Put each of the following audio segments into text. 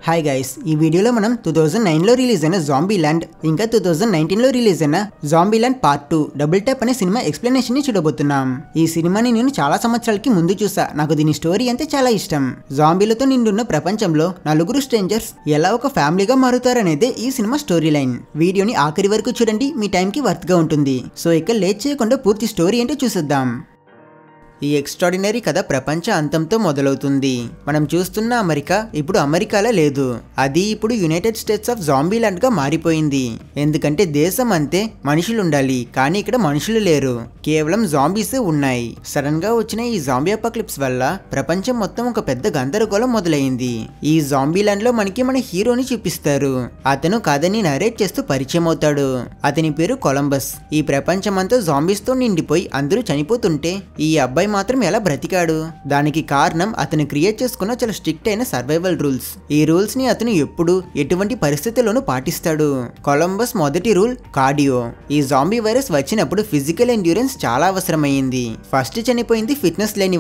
Hi guys, ఈ వీడియోలో మనం 2009లో రిలీజ్ అయిన జాంబీల్యాండ్ ఇంకా 2019లో రిలీజ్ అయిన జాంబీల్యాండ్ పార్ట్ 2 డబుల్ ట్యాప్ అనే సినిమా ఎక్స్ప్లెనేషన్ ని చూడబోతున్నాం. ఈ సినిమాని నేను చాలా సంవత్సరాలకి ముందు చూసా. నాకు దీని స్టోరీ అంటే చాలా ఇష్టం. జాంబీలతో నిండున్న ప్రపంచంలో నలుగురు స్ట్రేంజర్స్ ఎలా ఒక ఫ్యామిలీగా మారుతారనేదే ఈ సినిమా స్టోరీ లైన్. వీడియోని ఆఖరి వరకు చూడండి, మీ టైంకి వర్త్ గా ఉంటుంది. సో ఇక లేట్ చేయకుండా పూర్తి స్టోరీ ఏంటో చూసేద్దాం. ఈ ఎక్స్ట్రాడినరీ కథ ప్రపంచ అంతంతో మొదలవుతుంది. మనం చూస్తున్న అమెరికా ఇప్పుడు అమెరికాలో లేదు. అది ఇప్పుడు యునైటెడ్ స్టేట్స్ ఆఫ్ జాంబీల్యాండ్ గా మారిపోయింది. ఎందుకంటే దేశం అంతే మనుషులు ఉండాలి, కానీ ఇక్కడ మనుషులు లేరు, కేవలం జాంబీసే ఉన్నాయి. సడన్ గా వచ్చిన ఈ జాంబీ అపోకలిప్స్ వల్ల ప్రపంచం మొత్తం ఒక పెద్ద గందరగోళం మొదలైంది. ఈ జాంబీల్యాండ్ లో మనకి మన హీరోని చూపిస్తారు. అతను కథని నరేట్ చేస్తూ పరిచయం అవుతాడు. అతని పేరు కొలంబస్. ఈ ప్రపంచం అంతా జాంబీస్ తో నిండిపోయి అందరూ చనిపోతుంటే ఈ అబ్బాయి మాత్రం ఎలా బ్రతికాడు? దానికి కారణం అతను క్రియేట్ చేసుకున్న చాలా స్ట్రిక్ట్ అయిన సర్వైవల్ రూల్స్. ఈ రూల్స్ ని అతను ఎప్పుడు ఎటువంటి పరిస్థితుల్లోనూ పాటిస్తాడు. కొలంబస్ మొదటి రూల్ కార్డియో. ఈ జాంబీ వైరస్ వచ్చినప్పుడు ఫిజికల్ ఎండ్యూరెన్స్ చాలా అవసరమైంది. ఫస్ట్ చనిపోయింది ఫిట్నెస్ లేని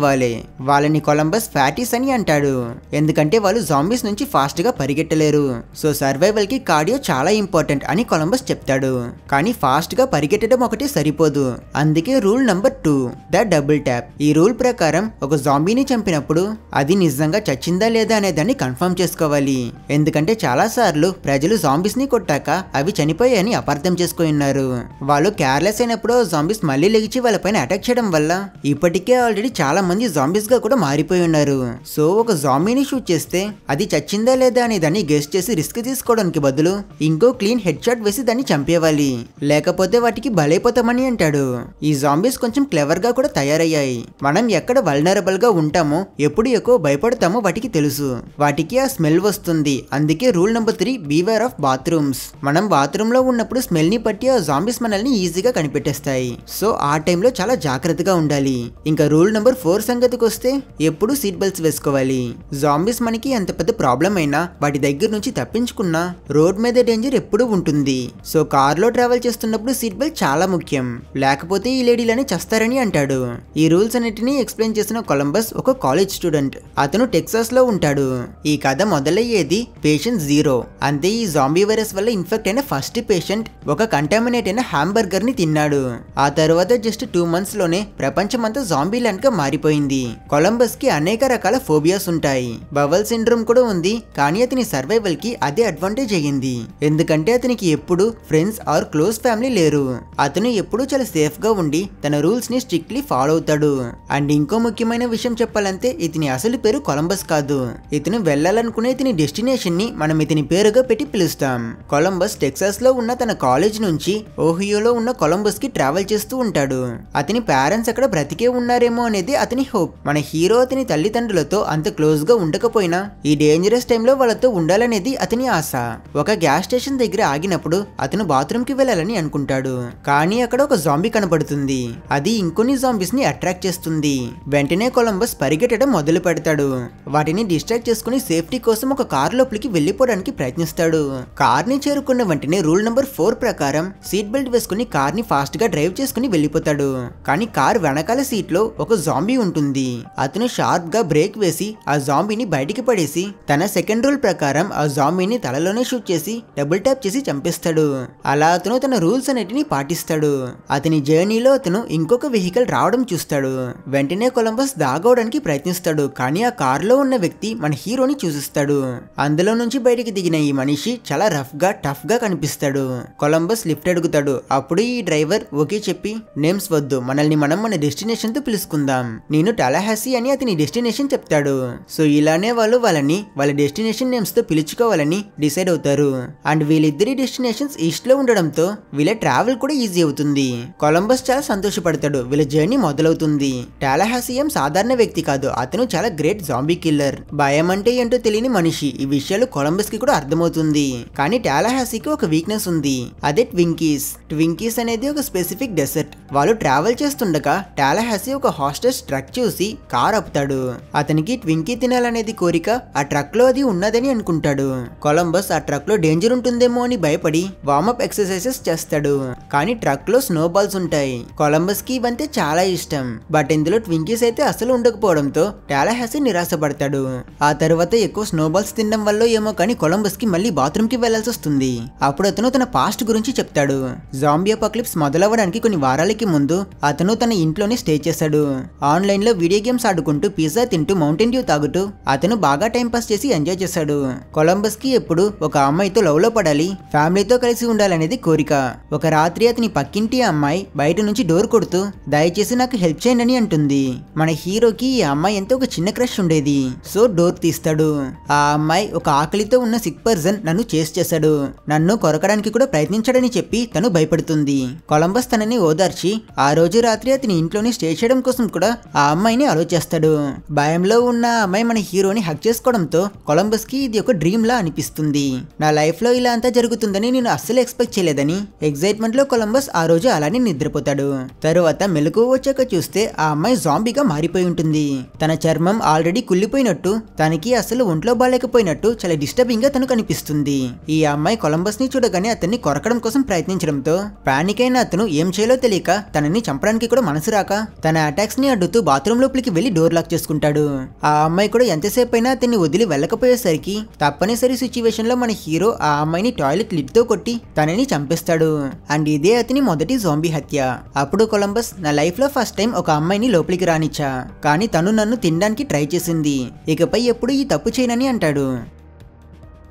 వాళ్ళని కొలంబస్ ఫ్యాటీస్ అని అంటాడు. ఎందుకంటే వాళ్ళు జాంబీస్ నుంచి ఫాస్ట్ గా పరిగెట్టలేరు. సో సర్వైవల్ కి కార్డియో చాలా ఇంపార్టెంట్ అని కొలంబస్ చెప్తాడు. కానీ ఫాస్ట్ గా పరిగెట్టడం ఒకటే సరిపోదు. అందుకే rule number 2 the double tap. ఈ రూల్ ప్రకారం ఒక జాంబీని చంపినప్పుడు అది నిజంగా చచ్చిందా లేదా అనే దాన్ని కన్ఫర్మ్ చేసుకోవాలి. ఎందుకంటే చాలా సార్లు ప్రజలు జాంబీస్ ని కొట్టాక అవి చనిపోయాయని అపార్థం చేసుకుని ఉన్నారు. వాళ్ళు కేర్లెస్ అయినప్పుడు జాంబీస్ మళ్ళీ లెగిచి వాళ్ళపైన అటాక్ చేయడం వల్ల ఇప్పటికే ఆల్రెడీ చాలా మంది జాంబీస్ గా కూడా మారిపోయి ఉన్నారు. సో ఒక జాంబీని షూట్ చేస్తే అది చచ్చిందా లేదా అనే దాన్ని గెస్ చేసి రిస్క్ తీసుకోవడానికి బదులు ఇంకో క్లీన్ హెడ్ షాట్ వేసి దాన్ని చంపేవాలి, లేకపోతే వాటికి బలైపోతామని అంటాడు. ఈ జాంబీస్ కొంచెం క్లెవర్ గా కూడా తయారయ్యాయి. మనం ఎక్కడ వల్నరబుల్ గా ఉంటామో, ఎప్పుడు ఎక్కువ భయపడతామో వాటికి తెలుసు. వాటికి ఆ స్మెల్ వస్తుంది. అందుకే rule number 3 beware of bathrooms. మనం బాత్రూమ్ లో ఉన్నప్పుడు స్మెల్ ని బట్టి ఆ జాంబీస్ మనల్ని ఈజీగా కనిపెట్టేస్తాయి. సో ఆ టైంలో చాలా జాగ్రత్తగా ఉండాలి. ఇంకా రూల్ నెంబర్ 4 సంగతికి వస్తే ఎప్పుడు సీట్ బెల్ట్స్ వేసుకోవాలి. జాంబీస్ మనకి ఎంత పెద్ద ప్రాబ్లం అయినా వాటి దగ్గర నుంచి తప్పించుకున్నా రోడ్ మీద డేంజర్ ఎప్పుడు ఉంటుంది. సో కార్ లో ట్రావెల్ చేస్తున్నప్పుడు సీట్ బెల్ట్ చాలా ముఖ్యం, లేకపోతే ఈ లేడీలని చస్తారని అంటాడు. ఈ రూల్స్ అన్నిటినీ ఎక్స్ప్లెయిన్ చేసిన కొలంబస్ ఒక కాలేజ్ స్టూడెంట్. అతను టెక్సాస్ లో ఉంటాడు. ఈ కథ మొదలయ్యేది పేషెంట్ 0. అంతే ఈ జాంబీ వైరస్ వల్ల ఇన్ఫెక్ట్ అయిన ఫస్ట్ పేషెంట్ ఒక కంటామినేట్ అయిన హాంబర్గర్ ని తిన్నాడు. ఆ తర్వాత జస్ట్ 2 months లోనే ప్రపంచం అంతా జాంబీ ల్యాండ్ గా మారిపోయింది. కొలంబస్ కి అనేక రకాల ఫోబియాస్ ఉంటాయి. బవల్ సిండ్రోమ్ కూడా ఉంది. కానీ అతని సర్వైవల్ కి అదే అడ్వాంటేజ్ అయ్యింది. ఎందుకంటే అతనికి ఎప్పుడు ఫ్రెండ్స్ ఆర్ క్లోజ్ ఫ్యామిలీ లేరు. అతను ఎప్పుడు చాలా సేఫ్ గా ఉండి తన రూల్స్ ని స్ట్రిక్ట్లీ ఫాలో అవుతాడు. అండ్ ఇంకో ముఖ్యమైన విషయం చెప్పాలంటే ఇతని అసలు పేరు కొలంబస్ కాదు. ఇతను వెళ్ళాలనుకునే ఇతని డెస్టినేషన్ ని మనం ఇతని పేరుగా పెట్టి పిలుస్తాం. కొలంబస్ టెక్సాస్ లో ఉన్న తన కాలేజ్ నుంచి ఓహియోలో ఉన్న కొలంబస్ కి ట్రావెల్ చేస్తూ ఉంటాడు. అతని పేరెంట్స్ అక్కడ బ్రతికే ఉన్నారేమో అనేది అతని హోప్. మన హీరో అతని తల్లిదండ్రులతో అంత క్లోజ్ గా ఉండకపోయినా ఈ డేంజరస్ టైంలో వాళ్ళతో ఉండాలనేది అతని ఆశ. ఒక గ్యాస్ స్టేషన్ దగ్గర ఆగినప్పుడు అతను బాత్రూమ్ కి వెళ్ళాలని అనుకుంటాడు. కానీ అక్కడ ఒక జాంబీ కనబడుతుంది. అది ఇంకొన్ని జాంబీస్ ని అట్రాక్ట్ చేస్తుంది. వెంటనే కొలంబస్ పరిగెట్టడం మొదలు పెడతాడు. వాటిని డిస్ట్రాక్ట్ చేసుకుని సేఫ్టీ కోసం ఒక కార్ లోపలికి వెళ్లిపోవడానికి ప్రయత్నిస్తాడు. కార్ ని చేరుకున్న వెంటనే రూల్ నెంబర్ 4 ప్రకారం సీట్ బెల్ట్ వేసుకుని కార్ ని ఫాస్ట్ గా డ్రైవ్ చేసుకుని వెళ్లిపోతాడు. కానీ కార్ వెనకాల సీట్ లో ఒక జాంబీ ఉంటుంది. అతను షార్ప్ గా బ్రేక్ వేసి ఆ జాంబీని బయటికి పడేసి తన సెకండ్ రూల్ ప్రకారం ఆ జాంబీని తలలోనే షూట్ చేసి డబుల్ ట్యాప్ చేసి చంపేస్తాడు. అలా అతను తన రూల్స్ అన్నిటిని పాటిస్తాడు. అతని జర్నీలో అతను ఇంకొక వెహికల్ రావడం చూస్తాడు. వెంటనే కొలంబస్ దాగవడానికి ప్రయత్నిస్తాడు. కానీ ఆ కార్ లో ఉన్న వ్యక్తి మన హీరోని చూసిస్తాడు. అందులో నుంచి బయటికి దిగిన ఈ మనిషి చాలా రఫ్ గా టఫ్ గా కనిపిస్తాడు. కొలంబస్ లిఫ్ట్ అడుగుతాడు. అప్పుడు ఈ డ్రైవర్ ఓకే చెప్పి నేమ్స్ వద్దు, మనల్ని మనం మన డెస్టినేషన్ తో పిలుచుకుందాం, నేను టలాహాసీ అని అతని డెస్టినేషన్ చెప్తాడు. సో ఇలానే వాళ్ళని వాళ్ళ డెస్టినేషన్ నేమ్స్ తో పిలుచుకోవాలని డిసైడ్ అవుతారు. అండ్ వీళ్ళిద్దరి డెస్టినేషన్స్ ఈస్ట్ లో ఉండడంతో వీళ్ళ ట్రావెల్ కూడా ఈజీ అవుతుంది. కొలంబస్ చాలా సంతోషపడతాడు. వీళ్ళ జర్నీ మొదలవుతుంది. టలాహాసీ ఏం సాధారణ వ్యక్తి కాదు. అతను చాలా గ్రేట్ జాంబీ కిల్లర్. భయం అంటే ఏంటో తెలియని మనిషి. ఈ విషయాలు కొలంబస్ కి కూడా అర్థమవుతుంది. కానీ టలాహాసీకి ఒక వీక్నెస్ ఉంది. అదే ట్వింకీస్. ట్వింకీస్ అనేది ఒక స్పెసిఫిక్ డెసర్ట్. వాళ్ళు ట్రావెల్ చేస్తుండగా టలాహాసీ ఒక హాస్టెస్ ట్రక్ చూసి కార్ ఆపుతాడు. అతనికి ట్వింకీ తినాలనేది కోరిక. ఆ ట్రక్ లో అది ఉన్నదని అనుకుంటాడు. కొలంబస్ ఆ ట్రక్ లో డేంజర్ ఉంటుందేమో అని భయపడి వార్మప్ ఎక్సర్సైజెస్ చేస్తాడు. కానీ ట్రక్ లో స్నో బాల్స్ ఉంటాయి. కొలంబస్ కి ఇవంతే చాలా ఇష్టం. బట్ ఇందులో ట్వింకీస్ అయితే అసలు ఉండకపోవడంతో టాలహాసీ నిరాశపడతాడు. ఆ తర్వాత ఎక్కువ స్నోబాల్స్ తినడం వల్ల ఏమో కానీ కొలంబస్ కి మళ్ళీ బాత్రూమ్ కి వెళ్లాల్సి వస్తుంది. అప్పుడు అతను తన పాస్ట్ గురించి చెప్తాడు. జాంబీ అపోకలిప్స్ మొదలవ్వడానికి కొన్ని వారాలకి ముందు అతను తన ఇంట్లోనే స్టే చేశాడు. ఆన్లైన్ లో వీడియో గేమ్స్ ఆడుకుంటూ పిజ్జా తింటూ మౌంటైన్ డ్యూ తాగుతూ అతను బాగా టైం పాస్ చేసి ఎంజాయ్ చేశాడు. కొలంబస్ కి ఎప్పుడు ఒక అమ్మాయితో లవ్ లో పడాలి, ఫ్యామిలీతో కలిసి ఉండాలనేది కోరిక. ఒక రాత్రి అతని పక్కింటి అమ్మాయి బయట నుంచి డోర్ కొడుతూ దయచేసి నాకు హెల్ప్ చేయండి అని అంటుంది. మన హీరోకి ఈ అమ్మాయి ఎంతో ఒక చిన్న క్రష్ ఉండేది. సో డోర్ తీస్తాడు. ఆ అమ్మాయి ఒక ఆకలితో ఉన్న సిక్ పర్సన్ నన్ను చేస్ చేశాడు, నన్ను కొరకడానికి కూడా ప్రయత్నించాడని చెప్పి తను భయపడుతుంది. కొలంబస్ తనని ఓదార్చి ఆ రోజు రాత్రి అతని ఇంట్లోనే స్టే చేయడం కోసం కూడా ఆ అమ్మాయిని అలో చేస్తాడు. భయంలో ఉన్న ఆ అమ్మాయి మన హీరోని హక్ చేసుకోవడంతో కొలంబస్ కి ఇది ఒక డ్రీమ్ లా అనిపిస్తుంది. నా లైఫ్ లో ఇలా అంతా జరుగుతుందని నేను అస్సలు ఎక్స్పెక్ట్ చేయలేదని ఎక్సైట్మెంట్ లో కొలంబస్ ఆ రోజు అలానే నిద్రపోతాడు. తరువాత మెలకువ వచ్చాక చూస్తే ఆ అమ్మాయి జాంబీగా మారిపోయి ఉంటుంది. తన చర్మం ఆల్రెడీ కుళ్ళిపోయినట్టు, తనకి అసలు ఒంట్లో బాలేకపోయినట్టు చాలా డిస్టర్బింగ్ గా తను కనిపిస్తుంది. ఈ అమ్మాయి కొలంబస్ ని చూడగానే అతన్ని కొరకడం కోసం ప్రయత్నించడంతో పానిక్ అయిన అతను ఏం చేయాలో తెలియక తనని చంపడానికి కూడా మనసు రాక తన అటాక్స్ ని అడ్డుతూ బాత్రూమ్ లోపలికి వెళ్లి డోర్ లాక్ చేసుకుంటాడు. ఆ అమ్మాయి కూడా ఎంతసేపు అయినా అతన్ని వదిలి వెళ్ళకపోయేసరికి తప్పనిసరి సిచ్యువేషన్ లో మన హీరో ఆ అమ్మాయిని టాయిలెట్ లిడ్ తో కొట్టి తనని చంపేస్తాడు. అండ్ ఇదే అతని మొదటి జాంబీ హత్య. అప్పుడు కొలంబస్ నా లైఫ్ లో ఫస్ట్ టైం ఒక అమ్మాయిని లోపలికి రానిచ్చా, కానీ తను నన్ను తినడానికి ట్రై చేసింది, ఇకపై ఎప్పుడు ఈ తప్పు చేయనని అంటాడు.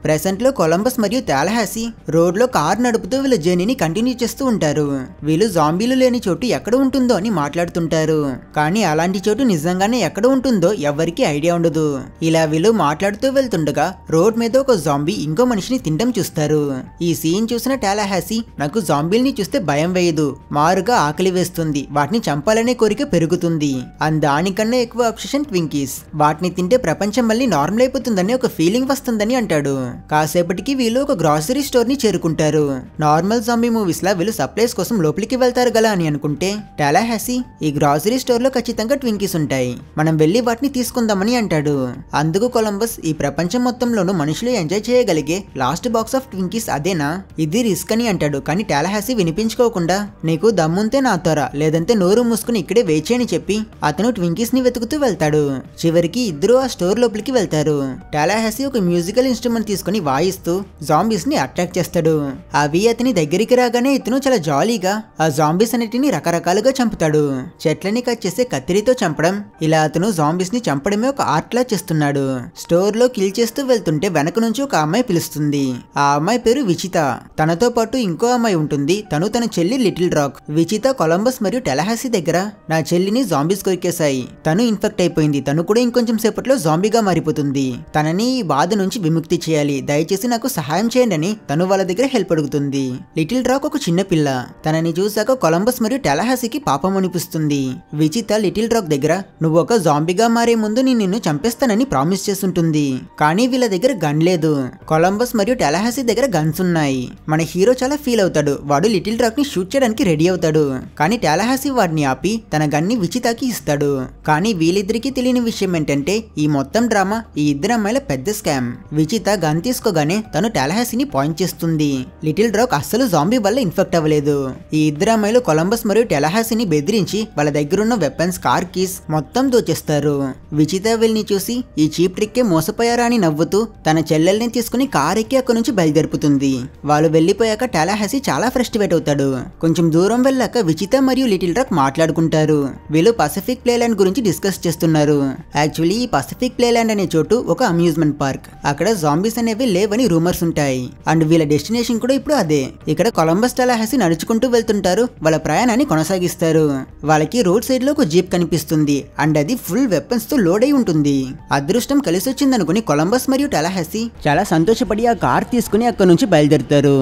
ప్రెసెంట్ లో కొలంబస్ మరియు టాలహాసీ రోడ్ లో కార్ నడుపుతూ వీళ్ళ జర్నీని కంటిన్యూ చేస్తూ ఉంటారు. వీళ్ళు జాంబీలు లేని చోటు ఎక్కడ ఉంటుందో అని మాట్లాడుతుంటారు, కానీ అలాంటి చోటు నిజంగానే ఎక్కడ ఉంటుందో ఎవరికి ఐడియా ఉండదు. ఇలా వీళ్ళు మాట్లాడుతూ వెళ్తుండగా రోడ్ మీద ఒక జాంబీ ఇంకో మనిషిని తినడం చూస్తారు. ఈ సీన్ చూసిన టాలహాసీ నాకు జాంబీల్ని చూస్తే భయం వేయదు, మారుగా ఆకలి వేస్తుంది, వాటిని చంపాలనే కోరిక పెరుగుతుంది, అండ్ దానికన్నా ఎక్కువ అబ్సెషన్ ట్వింకీస్, వాటిని తింటే ప్రపంచం మళ్ళీ నార్మల్ అయిపోతుందని ఒక ఫీలింగ్ వస్తుందని అంటాడు. కాసేపటికి వీళ్ళు ఒక గ్రాసరీ స్టోర్ ని చేరుకుంటారు. నార్మల్ జాంబీ మూవీస్ లా వీళ్ళు సప్లైస్ కోసం లోపలికి వెళ్తారు గల అని అనుకుంటే టాలహాసీ ఈ గ్రాసరీ స్టోర్ లో ఖచ్చితంగా ట్వింకీస్ ఉంటాయి, మనం వెళ్లి వాటిని తీసుకుందామని అంటాడు. అందుకు కొలంబస్ ఈ ప్రపంచం మొత్తంలోనూ మనుషులు ఎంజాయ్ చేయగలిగే లాస్ట్ బాక్స్ ఆఫ్ ట్వింకీస్ అదేనా, ఇది రిస్క్ అని అంటాడు. కానీ టాలహాసీ వినిపించుకోకుండా నీకు దమ్ముంటే నాతోరా, లేదంటే నోరు మూసుకుని ఇక్కడే వేచేయని చెప్పి అతను ట్వింకీస్ ని వెతుకుతూ వెళ్తాడు. చివరికి ఇద్దరు ఆ స్టోర్ లోపలికి వెళ్తారు. టాలహాసీ ఒక మ్యూజికల్ ఇన్స్ట్రుమెంట్ తీసుకుని వాయిస్తూ జాంబీస్ ని అట్రాక్ట్ చేస్తాడు. అవి అతని దగ్గరికి రాగానే ఇతను చాలా జాలీగా ఆ జాంబీస్ అన్నిటిని రకరకాలుగా చంపుతాడు. చెట్లని కట్ చేసే కత్తిరితో చంపడం, ఇలా అతను జాంబీస్ ని చంపడమే ఒక ఆర్ట్ లా చేస్తున్నాడు. స్టోర్ లో కిల్ చేస్తూ వెళ్తుంటే వెనక నుంచి ఒక అమ్మాయి పిలుస్తుంది. ఆ అమ్మాయి పేరు విచిత. తనతో పాటు ఇంకో అమ్మాయి ఉంటుంది, తను తన చెల్లి లిటిల్ రాక్. విచిత కొలంబస్ మరియు టాలహాసీ దగ్గర నా చెల్లిని జాంబీస్ కొరికేశాయి, తను ఇన్ఫెక్ట్ అయిపోయింది, తను కూడా ఇంకొంచెం సేపట్లో జాంబీగా మారిపోతుంది, తనని ఈ బాధ నుంచి విముక్తి చేయాలి, దయచేసి నాకు సహాయం చేయండి అని తను వాళ్ళ దగ్గర హెల్ప్ అడుగుతుంది. లిటిల్ రాక్ ఒక చిన్న పిల్ల. తనని చూసాక కొలంబస్ మరియు టాలహాసీకి పాపం అనిపిస్తుంది. విచిత లిటిల్ రాక్ దగ్గర నువ్వు ఒక జాంబీగా మారే ముందు నేను నిన్ను చంపేస్తానని ప్రామిస్ చేస్తుంటుంది. కానీ వీళ్ళ దగ్గర గన్ లేదు. కొలంబస్ మరియు టాలహాసీ దగ్గర గన్స్ ఉన్నాయి. మన హీరో చాలా ఫీల్ అవుతాడు. వాడు లిటిల్ రాక్ ని షూట్ చేయడానికి రెడీ అవుతాడు, కానీ టాలహాసీ వాడిని ఆపి తన గన్ ని విచితకి ఇస్తాడు. కానీ వీళ్ళిద్దరికి తెలియని విషయం ఏంటంటే ఈ మొత్తం డ్రామా ఈ ఇద్దరు అమ్మాయిల పెద్ద స్కామ్. విచిత గన్ తీసుకోగానే తను టాలహాసీని పాయింట్ చేస్తుంది. లిటిల్ రాక్ అస్సలు జాంబీ వల్ల ఇన్ఫెక్ట్ అవ్వలేదు. ఈ ఇద్దరు అమ్మాయిలు కొలంబస్ మరియు టాలహాసీని బెదిరించి వాళ్ళ దగ్గరున్న వెపన్స్, కార్ కీస్ మొత్తం దోచేస్తారు. విచిత వీళ్ళని చూసి ఈ చీప్ ట్రిక్కే మోసపోయారా అని నవ్వుతూ తన చెల్లెల్ని తీసుకుని కార్ ఎక్కి అక్కడి నుంచి బయలుదేరుపుతుంది. వాళ్ళు వెళ్లిపోయాక టాలహాసీ చాలా ఫ్రస్ట్రేట్ అవుతాడు. కొంచెం దూరం వెళ్ళాక విచిత మరియు లిటిల్ రాక్ మాట్లాడుకుంటారు. వీళ్ళు పసిఫిక్ ప్లేలాండ్ గురించి డిస్కస్ చేస్తున్నారు. యాక్చువల్లీ ఈ పసిఫిక్ ప్లేలాండ్ అనే చోటు ఒక అమ్యూజ్మెంట్ పార్క్. అక్కడ జాంబీస్ అనేవి లేవని రూమర్స్ ఉంటాయి, అండ్ వీళ్ళ డెస్టినేషన్ కూడా ఇప్పుడు అదే. ఇక్కడ కొలంబస్ టాలహాసీ నడుచుకుంటూ వెళ్తుంటారు, వాళ్ళ ప్రయాణాన్ని కొనసాగిస్తారు. వాళ్ళకి రోడ్ సైడ్ లో ఒక జీప్ కనిపిస్తుంది, అండ్ అది ఫుల్ వెపన్స్ తో లోడ్ అయి ఉంటుంది. అదృష్టం కలిసి వచ్చిందనుకుని కొలంబస్ మరియు టాలహాసీ చాలా సంతోషపడి ఆ కార్ తీసుకుని అక్కడ నుంచి బయలుదేరుతారు.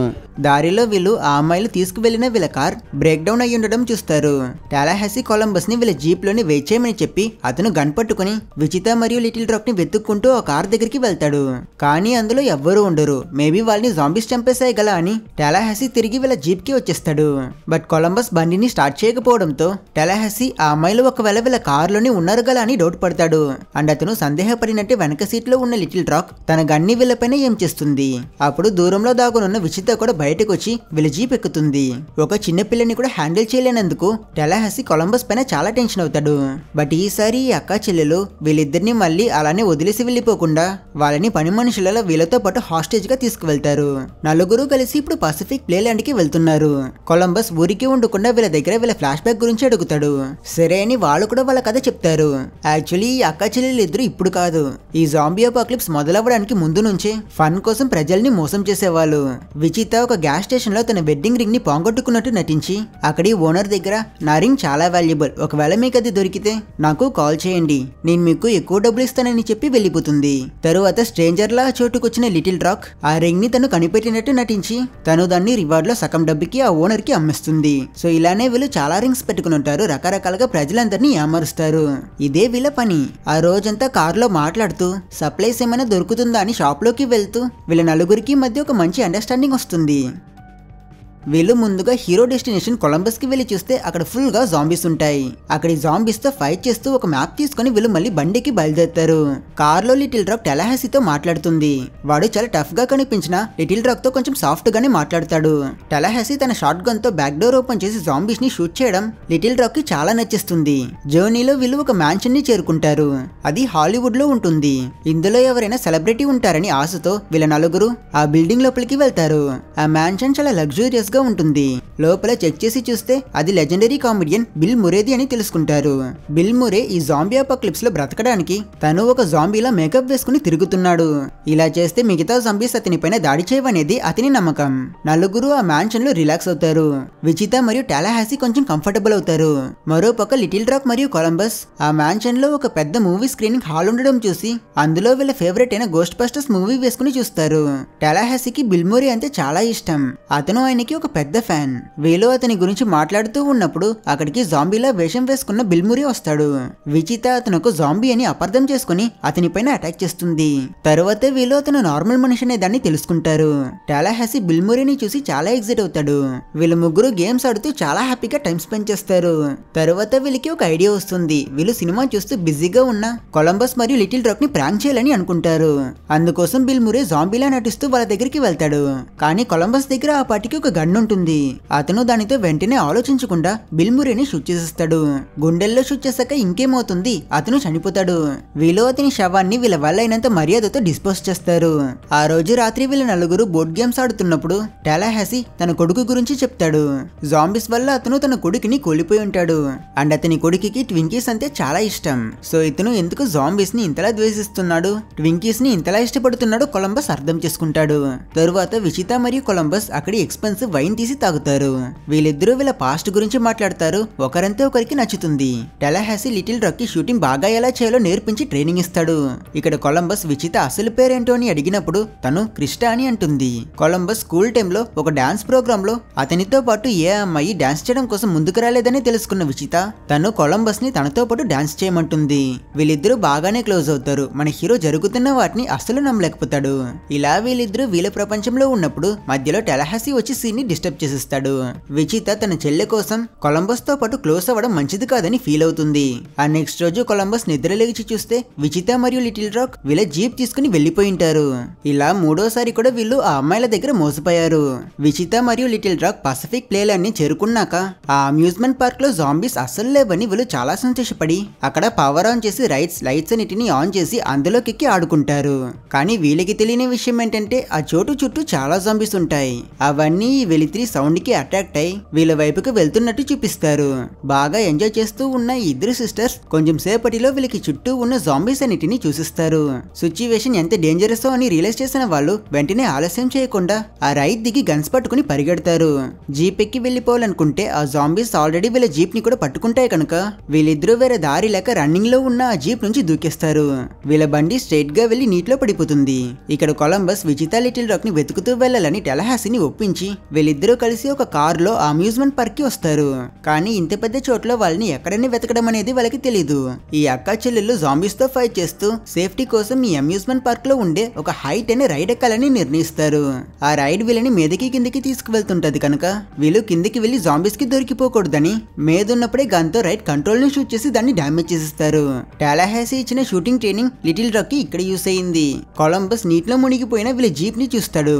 దారిలో వీళ్ళు ఆ అమ్మాయిలు తీసుకువెళ్లిన వీళ్ళ కార్ బ్రేక్ డౌన్ అయ్యి ఉండడం చూస్తారు. టాలహాసీ కొలంబస్ ని వీళ్ళ జీప్ లోని వెయిట్ చేయమని చెప్పి అతను గన్ పట్టుకుని విచిత మరియు లిటిల్ రాక్ ని వెతుక్కుంటూ ఆ కార్ దగ్గరికి వెళ్తాడు. కానీ అందులో ఎవ్వరూ ఉండరు. మేబీ వాళ్ళని జాంబీస్ చంపేశాయి గల అని టాలహాసీ తిరిగి వీళ్ళ జీప్ కి వచ్చేస్తాడు. బట్ కొలంబస్ బండిని స్టార్ట్ చేయకపోవడంతో టాలహాసీ ఆ అమ్మాయిలు ఒకవేళ వీళ్ళ కార్ లోనే ఉన్నారు గల అని డౌట్ పడతాడు. అండ్ అతను సందేహపడినట్టే వెనక సీట్ లో ఉన్న లిటిల్ రాక్ తన గన్ని వీళ్ళపైన ఏం చేస్తుంది. అప్పుడు దూరంలో దాగునున్న విచిత కూడా బయటకు వచ్చి వీళ్ళ జీప్ ఎక్కుతుంది. ఒక చిన్న పిల్లని కూడా హ్యాండిల్ చేయలేనందుకు టెలహాసీ కొలంబస్ పైన చాలా టెన్షన్ అవుతాడు. బట్ ఈసారి ఈ అక్క చెల్లెలు వీళ్ళిద్దరిని మళ్ళీ అలానే వదిలేసి వెళ్ళిపోకుండా వాళ్ళని పని మనుషులలో వీళ్ళతో పాటు హాస్టేజ్ గా తీసుకువెళ్తారు. నలుగురు కలిసి ఇప్పుడు పసిఫిక్ ప్లేల్యాండ్ కి వెళ్తున్నారు. కొలంబస్ ఊరికి ఉండకుండా వీళ్ళ దగ్గర వీళ్ళ ఫ్లాష్ బ్యాక్ గురించి అడుగుతాడు. సరే అని వాళ్ళు కూడా వాళ్ళ కథ చెప్తారు. యాక్చువల్లీ ఈ అక్క చెల్లెలు ఇద్దరు ఇప్పుడు కాదు, ఈ జాంబీ అపోకలిప్స్ మొదలవ్వడానికి ముందు నుంచే ఫన్ కోసం ప్రజల్ని మోసం చేసేవాళ్ళు. విచిత ఒక గ్యాస్ స్టేషన్ లో తన వెడ్డింగ్ రింగ్ ని పోగొట్టుకున్నట్టు నటించి అక్కడి ఓనర్ దగ్గర నా రింగ్ చాలా వాల్యుబుల్, ఒకవేళ మీకు అది దొరికితే నాకు కాల్ చేయండి, నేను మీకు ఎక్కువ డబ్బులు ఇస్తానని చెప్పి వెళ్ళిపోతుంది. తరువాత స్ట్రేంజర్ లా చోటుకొచ్చిన లిటిల్ రాక్ ఆ రింగ్ ని తను కనిపెట్టినట్టు నటించి తను దాన్ని రివార్డ్ లో సగం డబ్బుకి ఆ ఓనర్ కి అమ్మిస్తుంది. సో ఇలానే వీళ్ళు చాలా రింగ్స్ పెట్టుకుని ఉంటారు, రకరకాలుగా ప్రజలందరినీ ఏమరుస్తారు. ఇదే వీళ్ళ పని. ఆ రోజంతా కారులో మాట్లాడుతూ సప్లైస్ ఏమైనా దొరుకుతుందా అని షాప్ లోకి వెళ్తూ వీళ్ళ నలుగురికి మధ్య ఒక మంచి అండర్స్టాండింగ్ వస్తుంది. వీళ్ళు ముందుగా హీరో డెస్టినేషన్ కొలంబస్ కి వెళ్లి చూస్తే అక్కడ ఫుల్ గా జాంబీస్ ఉంటాయి. అక్కడి జాంబీస్ తో ఫైట్ చేస్తూ ఒక మ్యాప్ తీసుకుని వీళ్ళు మళ్ళీ బండికి బయలుదేరుతారు. కార్లో లిటిల్ రాక్ టెలహాసీతో మాట్లాడుతుంది. వాడు చాలా టఫ్ గా కనిపించిన లిటిల్ రాక్ తో కొంచెం సాఫ్ట్ గానే మాట్లాడతాడు. టెలహాసీ తన షాట్ గన్ తో బ్యాక్ డోర్ ఓపెన్ చేసి జాంబీస్ ని షూట్ చేయడం లిటిల్ రాక్ కి చాలా నచ్చేస్తుంది. జర్నీలో వీళ్ళు ఒక మ్యాన్షన్ ని చేరుకుంటారు. అది హాలీవుడ్ లో ఉంటుంది. ఇందులో ఎవరైనా సెలబ్రిటీ ఉంటారని ఆశతో వీళ్ళ నలుగురు ఆ బిల్డింగ్ లోపలికి వెళ్తారు. ఆ మ్యాన్షన్ చాలా లగ్జూరియస్ గా ఉంటుంది. లోపల చెక్ చేసి చూస్తే అది లెజెండరీ కామెడియన్ బిల్ మురేది అని తెలుసుకుంటారు. బిల్ మురే ఈ జాంబీ అపోకలిప్స్ లో బ్రతకడానికి తను ఒక జాంబీలా మేకప్ వేసుకుని తిరుగుతున్నాడు. ఇలా చేస్తే మిగతా జాంబీస్ అతని పైన దాడి చేయవనేది అతని నమ్మకం. నలుగురు ఆ మ్యాన్షన్ లో రిలాక్స్ అవుతారు. విచిత మరియు టెలహాసీ కొంచెం కంఫర్టబుల్ అవుతారు. మరోపక్క లిటిల్ రాక్ మరియు కొలంబస్ ఆ మ్యాన్షన్ లో ఒక పెద్ద మూవీ స్క్రీనింగ్ హాల్ ఉండడం చూసి అందులో వీళ్ళ ఫేవరెట్ అయిన గోస్ట్ బస్టర్స్ మూవీ వేసుకుని చూస్తారు. టెలహాసీకి బిల్ మురే అంటే చాలా ఇష్టం. అతను ఆయనకి ఒక పెద్ద ఫ్యాన్. వీళ్ళు అతని గురించి మాట్లాడుతూ ఉన్నప్పుడు అక్కడికి జాంబీలా వేషం వేసుకున్న బిల్ మురే వస్తాడు. విచిత అతను ఒక జాంబీ అని అపార్థం చేసుకుని అతని పైన అటాక్ చేస్తుంది. తరువాత వీళ్ళు అతను నార్మల్ మనిషి అనే దాన్ని తెలుసుకుంటారు. టెలహాసీ బిల్ మురేని చూసి చాలా ఎక్సైట్ అవుతాడు. వీళ్ళు ముగ్గురు గేమ్స్ ఆడుతూ చాలా హ్యాపీగా టైం స్పెండ్ చేస్తారు. తరువాత వీళ్ళకి ఒక ఐడియా వస్తుంది. వీళ్ళు సినిమా చూస్తూ బిజీగా ఉన్న కొలంబస్ మరియు లిటిల్ రాక్ ని ప్రాంక్ చేయాలని అనుకుంటారు. అందుకోసం బిల్ మురే జాంబీలా నటిస్తూ వాళ్ళ దగ్గరికి వెళ్తాడు. కానీ కొలంబస్ దగ్గర ఆ పాటికి ఒక గన్ ఉంటుంది. అతను దానితో వెంటనే ఆలోచించకుండా బిల్ మురేని షూట్ చేసేస్తాడు. గుండెల్లో షూట్ చేశాక ఇంకేమవుతుంది, అతను చనిపోతాడు. వీళ్ళు అతని శవాన్ని వీళ్ళ వల్ల అయినంత మర్యాదతో డిస్పోజ్ చేస్తారు. ఆ రోజు రాత్రి వీళ్ళ నలుగురు బోర్డ్ గేమ్స్ ఆడుతున్నప్పుడు టెలహాసీ తన కొడుకు గురించి చెప్తాడు. జాంబీస్ వల్ల అతను తన కొడుకుని కోల్పోయి ఉంటాడు. అండ్ అతని కొడుకుకి ట్వింకీస్ అంటే చాలా ఇష్టం. సో ఇతను ఎందుకు జాంబీస్ ని ఇంతలా ద్వేషిస్తున్నాడు, ట్వింకీస్ ని ఇంతలా ఇష్టపడుతున్నాడో కొలంబస్ అర్థం చేసుకుంటాడు. తరువాత విచిత మరియు కొలంబస్ అక్కడి ఎక్స్పెన్సివ్ వైన్ తీసి తాగుతారు. వీళ్ళిద్దరూ వీళ్ళ పాస్ట్ గురించి మాట్లాడతారు. ఒకరంతే ఒకరికి నచ్చుతుంది. టెలహాసీ లిటిల్ రాక్ కి షూటింగ్ బాగా ఎలా చేయాలో నేర్పించి ట్రైనింగ్ ఇస్తాడు. ఇక్కడ కొలంబస్ విచిత అసలు పేరేంటో అని అడిగినప్పుడు తను క్రిస్టా అని అంటుంది. కొలంబస్ స్కూల్ టైంలో ఒక డాన్స్ ప్రోగ్రామ్ లో అతనితో పాటు ఏ అమ్మాయి డాన్స్ చేయడం కోసం ముందుకు రాలేదని తెలుసుకున్న విచిత తను కొలంబస్ ని తనతో పాటు డాన్స్ చేయమంటుంది. వీళ్ళిద్దరూ బాగానే క్లోజ్ అవుతారు. మన హీరో జరుగుతున్న వాటిని అస్సలు నమ్మలేకపోతాడు. ఇలా వీళ్ళిద్దరూ వీళ్ళ ప్రపంచంలో ఉన్నప్పుడు మధ్యలో టెలహాసీ వచ్చి సీన్ ని డిస్టర్బ్ చేసేస్తాడు. విచిత తన చెల్లె కోసం కొలంబస్ తో పాటు క్లోజ్ అవ్వడం మంచిది కాదని ఫీల్ అవుతుంది. ఆ నెక్స్ట్ రోజు కొలంబస్ నిద్ర లేచి చూస్తే విచిత మరియు లిటిల్ రాక్ వీళ్ళ జీప్ తీసుకుని వెళ్లిపోయింటారు. ఇలా మూడోసారి కూడా వీళ్ళు ఆ అమ్మాయిల దగ్గర మోసపోయారు. విచిత మరియు లిటిల్ రాక్ పసిఫిక్ ప్లేల్యాండ్ ని చేరుకున్నాక ఆ అమ్యూజ్మెంట్ పార్క్ లో జాంబీస్ అస్సలు లేవని వీళ్ళు చాలా సంతోషపడి అక్కడ పవర్ ఆన్ చేసి లైట్స్ అన్నిటిని ఆన్ చేసి అందులోకి ఎక్కి ఆడుకుంటారు. కానీ వీళ్ళకి తెలియని విషయం ఏంటంటే ఆ చోటు చుట్టూ చాలా జాంబీస్ ఉంటాయి. అవన్నీ ఈ వెలితిరి సౌండ్ కి అట్రాక్ట్ అయి వీళ్ళ వైపుకు వెళ్తున్నట్టు చూపిస్తారు. బాగా ఎంజాయ్ చేస్తూ ఉన్న ఈ ఇద్దరు సిస్టర్స్ కొంచెం సేపటిలో వీళ్ళకి చుట్టూ ఉన్న జాంబీస్ అన్నిటిని చూసిస్తారు. సిచ్యువేషన్ ఎంత డేంజరస్ అని రియలైజ్ చేసిన వాళ్ళు వెంటనే ఆలస్యం చేయకుండా ఆ రైడ్ దిగి గన్స్ పట్టుకుని పరిగెడతారు. జీప్ ఎక్కి వెళ్లిపోవాలనుకుంటే ఆ జాంబీస్ ఆల్రెడీ వీళ్ళ జీప్ ని కూడా పట్టుకుంటాయి కనుక వీళ్ళిద్దరూ వేరే దారి లేక రన్నింగ్ లో ఉన్న ఆ జీప్ నుంచి దూకేస్తారు. వీళ్ళ బండి స్ట్రైట్ గా వెళ్లి నీటిలో పడిపోతుంది. ఇక్కడ కొలంబస్ విచిత లిటిల్ రాక్ ని వెతుకుతూ వెళ్లాలని టెలహాసీని ఒప్పించి వీళ్ళిద్దరూ కలిసి ఒక కారులో అమ్యూజ్మెంట్ పార్క్ కి వస్తారు. కానీ ఇంత పెద్ద చోట్ల వాళ్ళని ఎక్కడైనా వెతకడం అనేది వాళ్ళకి తెలీదు. ఈ అక్క చెల్లెళ్ళు జాంబీస్ తో ఫైట్ చేస్తూ సేఫ్టీ కోసం ఈ అమ్యూజ్మెంట్ పార్క్ లో ఉండే ఒక హైట్ అనే రైడ్ ఎక్కాలని నిర్ణయిస్తారు. ఆ రైడ్ వీళ్ళని మీదకి కిందికి తీసుకువెళ్తుంటది కనుక వీళ్ళు కిందికి వెళ్లి జాంబీస్ కి దొరికిపోకూడదని మీదున్నప్పుడే గన్ తో రైడ్ కంట్రోల్ ని షూట్ చేసి దాన్ని డ్యామేజ్ చేసేస్తారు. టాలాహాసీ ఇచ్చిన షూటింగ్ ట్రైనింగ్ లిటిల్ రాక్ కి ఇక్కడ యూస్ అయింది. కొలంబస్ నీటిలో మునిగిపోయిన వీళ్ళ జీప్ ని చూస్తాడు.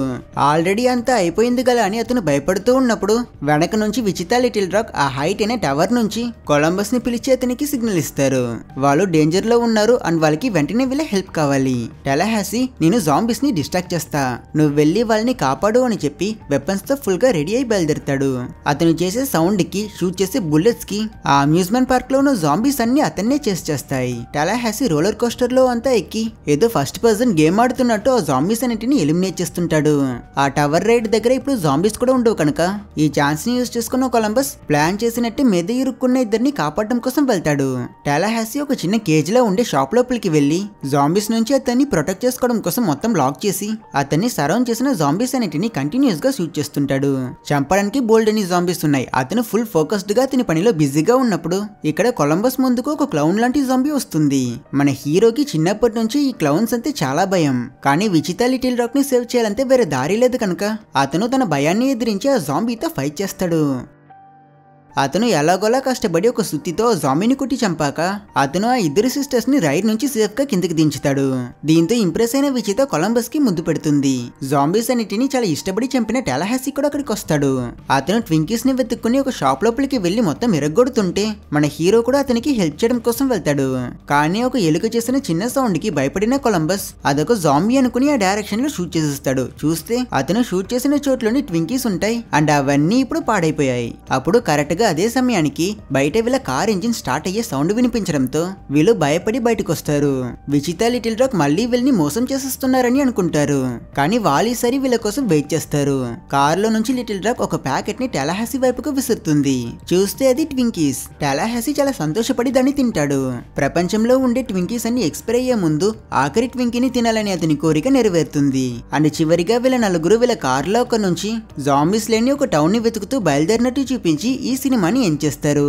ఆల్రెడీ అంతా అయిపోయింది గల అని అతను భయపడుతూ ఉన్నప్పుడు వెనక నుంచి విచిత లిటిల్ రాక్ ఆ హైట్ అనే టవర్ నుంచి కొలంబస్ ని పిలిచి అతనికి సిగ్నల్ ఇస్తారు. వాళ్ళు డేంజర్ లో ఉన్నారు అండ్ వాళ్ళకి వెంటనే వీళ్ళ హెల్ప్ కావాలి. టాలాహాసీ నేను జాంబీస్ ని డిస్ట్రాక్ట్ చేస్తా, నువ్వు వెళ్లి వాళ్ళని కాపాడు అని చెప్పి వెపన్స్ తో ఫుల్ గా రెడీ అయి బయలుదేరుతాడు. అతను చేసే సౌండ్ కి షూట్ చేసే బుల్లెట్స్ కి ఆ అమ్యూజ్మెంట్ పార్క్ లో ఉన్న జాంబీస్ అన్ని అతన్నే చేస్తాయి. టాలాహాసీ రోలర్ కోస్టర్ లో అంతా ఎక్కి ఏదో ఫస్ట్ పర్సన్ గేమ్ ఆడుతున్నట్టు ఆ జాంబీస్ అన్నిటిని ఎలిమినేట్ చేస్తుంటాడు. ఆ టవర్ రైడ్ దగ్గర ఇప్పుడు జాంబీస్ కూడా ఉండవు కనుక ఈ ఛాన్స్ ని యూజ్ చేసుకున్న కొలంబస్ ప్లాన్ చేసినట్టు మీద ఇరుక్కున్న ఇద్దరిని కాపాడడం కోసం వెళ్తాడు. టాలాహాసీ ఒక చిన్న కేజ్ లో ఉండే షాప్ లోపలికి వెళ్లి జాంబీస్ నుంచి అతన్ని ప్రొటెక్ట్ చేసుకోవడం కోసం మొత్తం లాక్ చేసి అతన్ని సరౌండ్ చేసిన జాంబీస్ అన్నిటిని కంటిన్యూస్ గా షూట్ చేస్తుంటాడు. చంపడానికి బోల్డ్ అని జాంబీస్ ఉన్నాయి. అతను ఫుల్ ఫోకస్డ్ గా అతని పనిలో బిజీగా ఉన్నప్పుడు ఇక్కడ కొలంబస్ ముందుకు ఒక క్లౌన్ లాంటి జాంబీ వస్తుంది. మన హీరోకి చిన్నప్పటి నుంచి ఈ క్లౌన్స్ అంటే చాలా భయం. కానీ విచిత లిటిల్ రాక్ ని సేవ్ చేయాలంటే వేరే దారి లేదు కనుక అతను తన భయాన్ని ఎదిరించి ఆ జాంబీతో ఫైట్ చేస్తాడు. అతను ఎలాగోలా కష్టపడి ఒక సుత్తితో జాంబీని కొట్టి చంపాక అతను ఆ ఇద్దరు సిస్టర్స్ ని రైడ్ నుంచి సేఫ్ గా కిందకి దించుతాడు. దీంతో ఇంప్రెస్ అయిన విచిత కొలంబస్ కి ముద్దు పెడుతుంది. జాంబీస్ అన్నిటిని చాలా ఇష్టపడి చంపిన టాలాహాసీ కూడా అక్కడికి వస్తాడు. అతను ట్వింకీస్ ని వెతుక్కుని ఒక షాప్ లోపలికి వెళ్లి మొత్తం ఎరగొడుతుంటే మన హీరో కూడా అతనికి హెల్ప్ చేయడం కోసం వెళ్తాడు. కానీ ఒక ఎలుక చేసిన చిన్న సౌండ్ కి భయపడిన కొలంబస్ అదొక జాంబీ అనుకుని ఆ డైరెక్షన్ లో షూట్ చేసేస్తాడు. చూస్తే అతను షూట్ చేసిన చోట్లోని ట్వింకీస్ ఉంటాయి అండ్ అవన్నీ ఇప్పుడు పాడైపోయాయి. అప్పుడు కరెక్ట్ గా అదే సమయానికి బయట వీళ్ళ కార్ ఇంజిన్ స్టార్ట్ అయ్యే సౌండ్ వినిపించడంతో వీళ్ళు భయపడి బయటకు వస్తారు. విచిత లిటిల్ రాక్ మళ్ళీ వీళ్ళని మోసం చేసేస్తున్నారని అనుకుంటారు. కానీ వాళ్ళు ఈసారి వీళ్ళ కోసం వెయిట్ చేస్తారు. కార్ లో నుంచి లిటిల్ రాక్ ఒక ప్యాకెట్ ని టాలాహాసీ వైపుకు విసురుతుంది. చూస్తే అది ట్వింకీస్. టాలాహాసీ చాలా సంతోషపడి దాన్ని తింటాడు. ప్రపంచంలో ఉండే ట్వింకీస్ అన్ని ఎక్స్పైర్ అయ్యే ముందు ఆఖరి ట్వింకీని తినాలని అతని కోరిక నెరవేరుతుంది. అండ్ చివరిగా వీళ్ళ నలుగురు వీళ్ళ కార్ లో ఒక నుంచి జాంబీస్ లేని ఒక టౌన్ ని వెతుకుతూ బయలుదేరినట్టు చూపించి ఈ సినిమాని ఎండ్ చేస్తారు.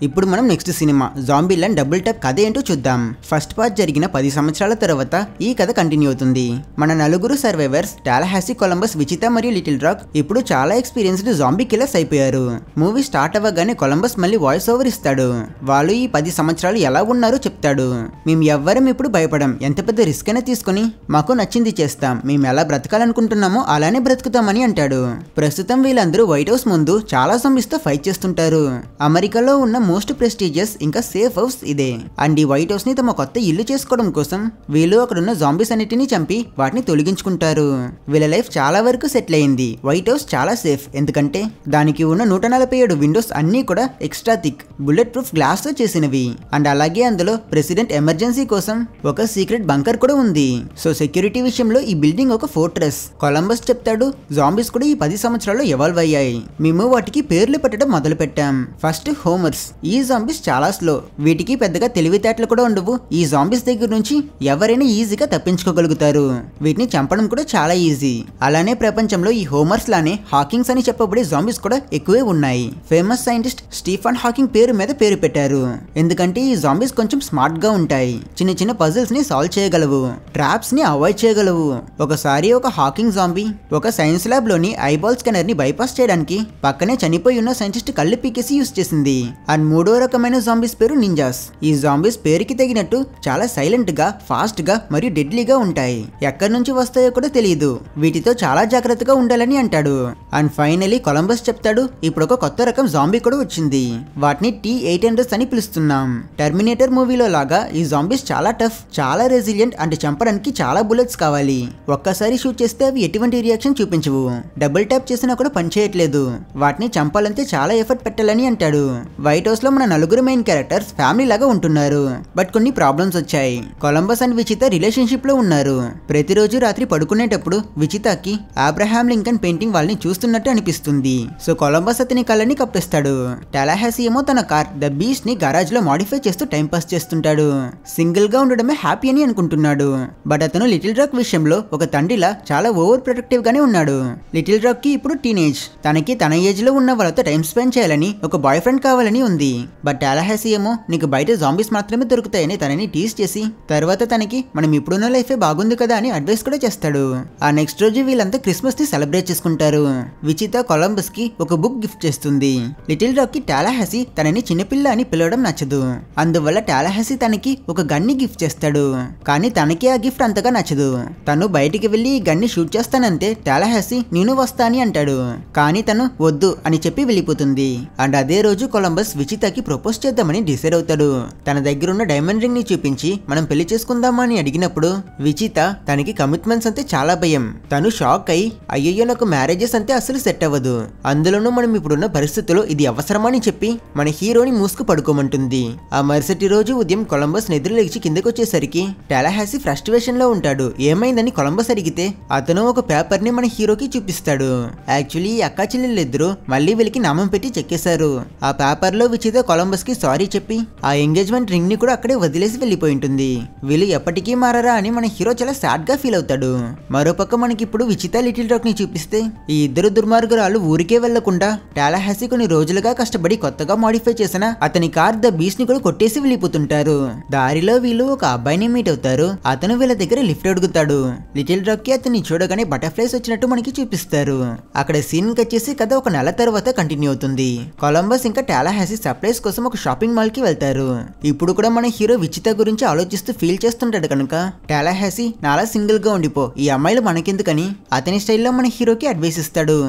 ఇప్పుడు మనం నెక్స్ట్ సినిమా జాంబీల్యాండ్ డబుల్ ట్యాప్ కథ ఏంటో చూద్దాం. ఫస్ట్ పార్ట్ జరిగిన 10 సంవత్సరాల తర్వాత ఈ కథ కంటిన్యూ అవుతుంది. మన నలుగురు సర్వైవర్స్ టాలాహాసీ, కొలంబస్, విచిత మరియు లిటిల్ రాక్ ఇప్పుడు చాలా ఎక్స్పీరియన్స్డ్ జాంబీ కిల్లర్స్ అయిపోయారు. మూవీ స్టార్ట్ అవ్వగానే కొలంబస్ మళ్ళీ వాయిస్ ఓవర్ ఇస్తాడు. వాళ్ళు ఈ 10 సంవత్సరాలు ఎలా ఉన్నారో చెప్తాడు. మేము ఎవ్వరం ఇప్పుడు భయపడం, ఎంత పెద్ద రిస్క్ అయినా తీసుకుని మాకు నచ్చింది చేస్తాం, మేము ఎలా బ్రతకాలనుకుంటున్నామో అలానే బ్రతుకుతామని అంటాడు. ప్రస్తుతం వీళ్ళందరూ వైట్ హౌస్ ముందు చాలా జాంబీస్ తో ఫైట్ చేస్తుంటారు. అమెరికాలో ఉన్న మోస్ట్ ప్రెస్టీజియస్ ఇంకా సేఫ్ హౌస్ ఇదే. అండ్ ఈ వైట్ హౌస్ ని తమ కొత్త ఇల్లు చేసుకోవడం కోసం వీళ్ళు అక్కడున్న జాంబీస్ అన్నిటిని చంపి వాటిని తొలగించుకుంటారు. వీళ్ళ లైఫ్ చాలా వరకు సెటిల్ అయింది. వైట్ హౌస్ చాలా సేఫ్, ఎందుకంటే దానికి ఉన్న 147 విండోస్ అన్ని కూడా extra thick bullet proof glass తో చేసినవి. అండ్ అలాగే అందులో ప్రెసిడెంట్ ఎమర్జెన్సీ కోసం ఒక సీక్రెట్ బంకర్ కూడా ఉంది. సో సెక్యూరిటీ విషయంలో ఈ బిల్డింగ్ ఒక ఫోర్ట్రెస్. కొలంబస్ చెప్తాడు, జాంబీస్ కూడా ఈ 10 సంవత్సరాల్లో ఎవాల్వ్ అయ్యాయి. మేము వాటికి పేర్లు పెట్టడం మొదలు పెట్టాం. ఫస్ట్ హోమర్స్. ఈ జాంబీస్ చాలా స్లో, వీటికి పెద్దగా తెలివితేటలు కూడా ఉండవు. ఈ జాంబీస్ దగ్గర నుంచి ఎవరైనా ఈజీగా తప్పించుకోగలుగుతారు. వీటిని చంపడం కూడా చాలా ఈజీ. అలానే ప్రపంచంలో ఈ హోమర్స్ లానే హాకింగ్స్ అని చెప్పబడే జాంబీస్ కూడా ఎక్కువే ఉన్నాయి. ఫేమస్ సైంటిస్ట్ స్టీఫన్ హాకింగ్ పేరు మీద పేరు పెట్టారు, ఎందుకంటే ఈ జాంబీస్ కొంచెం స్మార్ట్ గా ఉంటాయి. చిన్న చిన్న పజిల్స్ ని సాల్వ్ చేయగలవు, ట్రాప్స్ ని అవాయిడ్ చేయగలవు. ఒకసారి ఒక హాకింగ్ జాంబీ ఒక సైన్స్ ల్యాబ్ లోని ఐబాల్ స్కానర్ ని బైపాస్ చేయడానికి పక్కనే చనిపోయి ఉన్న సైంటిస్ట్ కళ్ళు పీకేసి యూజ్ చేసింది. అండ్ మూడో రకమైన జాంబీస్ పేరు నింజాస్. ఈ జాంబీస్ పేరుకి తగినట్టు చాలా సైలెంట్ గా, ఫాస్ట్ గా మరియు డెడ్లీగా ఉంటాయి. ఎక్కడి నుంచి వస్తాయో కూడా తెలియదు. వీటితో చాలా జాగ్రత్తగా ఉండాలని అంటాడు. అండ్ ఫైనలీ కొలంబస్ చెప్తాడు, ఇప్పుడు ఒక కొత్త రకం జాంబీ కూడా వచ్చింది. వాటిని T-800 అని పిలుస్తున్నాం. టర్మినేటర్ మూవీలో లాగా ఈ జాంబీస్ చాలా టఫ్, చాలా రెసిలియంట్ అండ్ చంపడానికి చాలా బుల్లెట్స్ కావాలి. ఒక్కసారి షూట్ చేస్తే అవి ఎటువంటి రియాక్షన్ చూపించవు. డబుల్ ట్యాప్ చేసినా కూడా పనిచేయట్లేదు. వాటిని చంపాలంటే చాలా ఎఫర్ట్ పెట్టాలని అంటాడు. వైట్ హౌస్ కొలంబస్ లో మన నలుగురు మెయిన్ క్యారెక్టర్స్ ఫ్యామిలీ లాగా ఉంటున్నారు. బట్ కొన్ని ప్రాబ్లమ్స్ వచ్చాయి. కొలంబస్ అండ్ విచిత రిలేషన్షిప్ లో ఉన్నారు. ప్రతిరోజు రాత్రి పడుకునేటప్పుడు విచితకి అబ్రహాం లింకన్ పెయింటింగ్ వాళ్ళని చూస్తున్నట్టు అనిపిస్తుంది. సో కొలంబస్ అతని కళ్ళని కప్పేస్తాడు. టాలాహాసీ ఏమో తన కార్ ద బీస్ట్ ని గరాజ్ లో మాడిఫై చేస్తూ టైం పాస్ చేస్తుంటాడు. సింగిల్ గా ఉండడమే హ్యాపీ అని అనుకుంటున్నాడు. బట్ అతను లిటిల్ రాక్ విషయంలో ఒక తండ్రిలా చాలా ఓవర్ ప్రొటెక్టివ్ గానే ఉన్నాడు. లిటిల్ రాక్ కి ఇప్పుడు టీనేజ్. తనకి తన ఏజ్ లో ఉన్న వాళ్ళతో టైం స్పెండ్ చేయాలని ఒక బాయ్ ఫ్రెండ్ కావాలని ఉంది. బట్ టాలాహాసీ ఏమో నీకు బయట జాంబీస్ మాత్రమే దొరుకుతాయని తనని టీస్ చేసి తర్వాత తనకి మనం ఇప్పుడున్న లైఫే బాగుంది కదా అని అడ్వైస్ కూడా చేస్తాడు. ఆ నెక్స్ట్ రోజు వీళ్ళంతా క్రిస్మస్ ని సెలబ్రేట్ చేసుకుంటారు. విచిత కొలంబస్ కి ఒక బుక్ గిఫ్ట్ చేస్తుంది. లిటిల్ రాక్ కి టాలాహాసీ తనని చిన్నపిల్ల అని పిలవడం నచ్చదు. అందువల్ల టాలాహాసీ తనకి ఒక గన్ని గిఫ్ట్ చేస్తాడు. కానీ తనకి ఆ గిఫ్ట్ అంతగా నచ్చదు. తను బయటికి వెళ్లి ఈ గన్ని షూట్ చేస్తానంటే టాలాహాసీ నేను వస్తా అని అంటాడు. కానీ తను వద్దు అని చెప్పి వెళ్ళిపోతుంది. అండ్ అదే రోజు కొలంబస్ విచితకి ప్రపోజ్ చేద్దామని డిసైడ్ అవుతాడు. తన దగ్గర ఉన్న డైమండ్ రింగ్ ని చూపించి మనం పెళ్లి చేసుకుందామా అని అడిగినప్పుడు విచిత తనకి కమిట్మెంట్స్ అంటే చాలా భయం. తను షాక్ అయి అయ్యయ్యో నాకు మ్యారేజెస్ అంటే అసలు సెట్ అవ్వదు, అందులోనూ మనం ఇప్పుడున్న పరిస్థితుల్లో ఇది అవసరమని చెప్పి మన హీరోని మూసుకు పడుకోమంటుంది. ఆ మరుసటి రోజు ఉదయం కొలంబస్ నిద్ర లేచి కిందకి వచ్చేసరికి టాలాహాసీ ఫ్రస్ట్రేషన్ లో ఉంటాడు. ఏమైందని కొలంబస్ అడిగితే అతను ఒక పేపర్ ని మన హీరోకి చూపిస్తాడు. యాక్చువల్లీ ఈ అక్కా చెల్లెళ్ళిద్దరూ మళ్ళీ వీళ్ళకి నామం పెట్టి చెక్కేశారు. ఆ పేపర్ లో విచిత కొలంబస్ కి సారీ చెప్పి ఆ ఎంగేజ్మెంట్ రింగ్ ని కూడా అక్కడే వదిలేసి వెళ్ళిపోయి ఉంటుంది. వీళ్ళు ఎప్పటికీ మారరా అని మన హీరో చాలా సాడ్ గా ఫీల్ అవుతాడు. మరోపక్క మనకి ఇప్పుడు విచిత లిటిల్ రాక్ ని చూపిస్తే ఈ ఇద్దరు దుర్మార్గురాలు ఊరికే వెళ్లకుండా టాలాహాసీ కొన్ని రోజులుగా కష్టపడి కొత్తగా మాడిఫై చేసిన అతని కార్ ద బీస్ట్ ని కూడా కొట్టేసి వెళ్ళిపోతుంటారు. దారిలో వీళ్ళు ఒక అబ్బాయిని మీట్ అవుతారు. అతను వీళ్ళ దగ్గర లిఫ్ట్ అడుగుతాడు. లిటిల్ రాక్ కి అతన్ని చూడగానే బటర్ఫ్లైస్ వచ్చినట్టు మనకి చూపిస్తారు. అక్కడ సీన్ వచ్చేసి కథ ఒక నెల తర్వాత కంటిన్యూ అవుతుంది. కొలంబస్ ఇంకా టాలాహాసీ సర్ప్రైజ్ కోసం ఒక షాపింగ్ మాల్ కి వెళ్తారు. ఇప్పుడు కూడా మన హీరో విచిత గురించి ఆలోచిస్తూ ఫీల్ చేస్తుంటాడు కనుక టాలాహాసీ నాలా సింగిల్ గా ఉండిపో, ఈ అమ్మాయిలు మనకెందుకని అతని స్టైల్లో మన హీరోకి అడ్వైస్ ఇస్తాడు.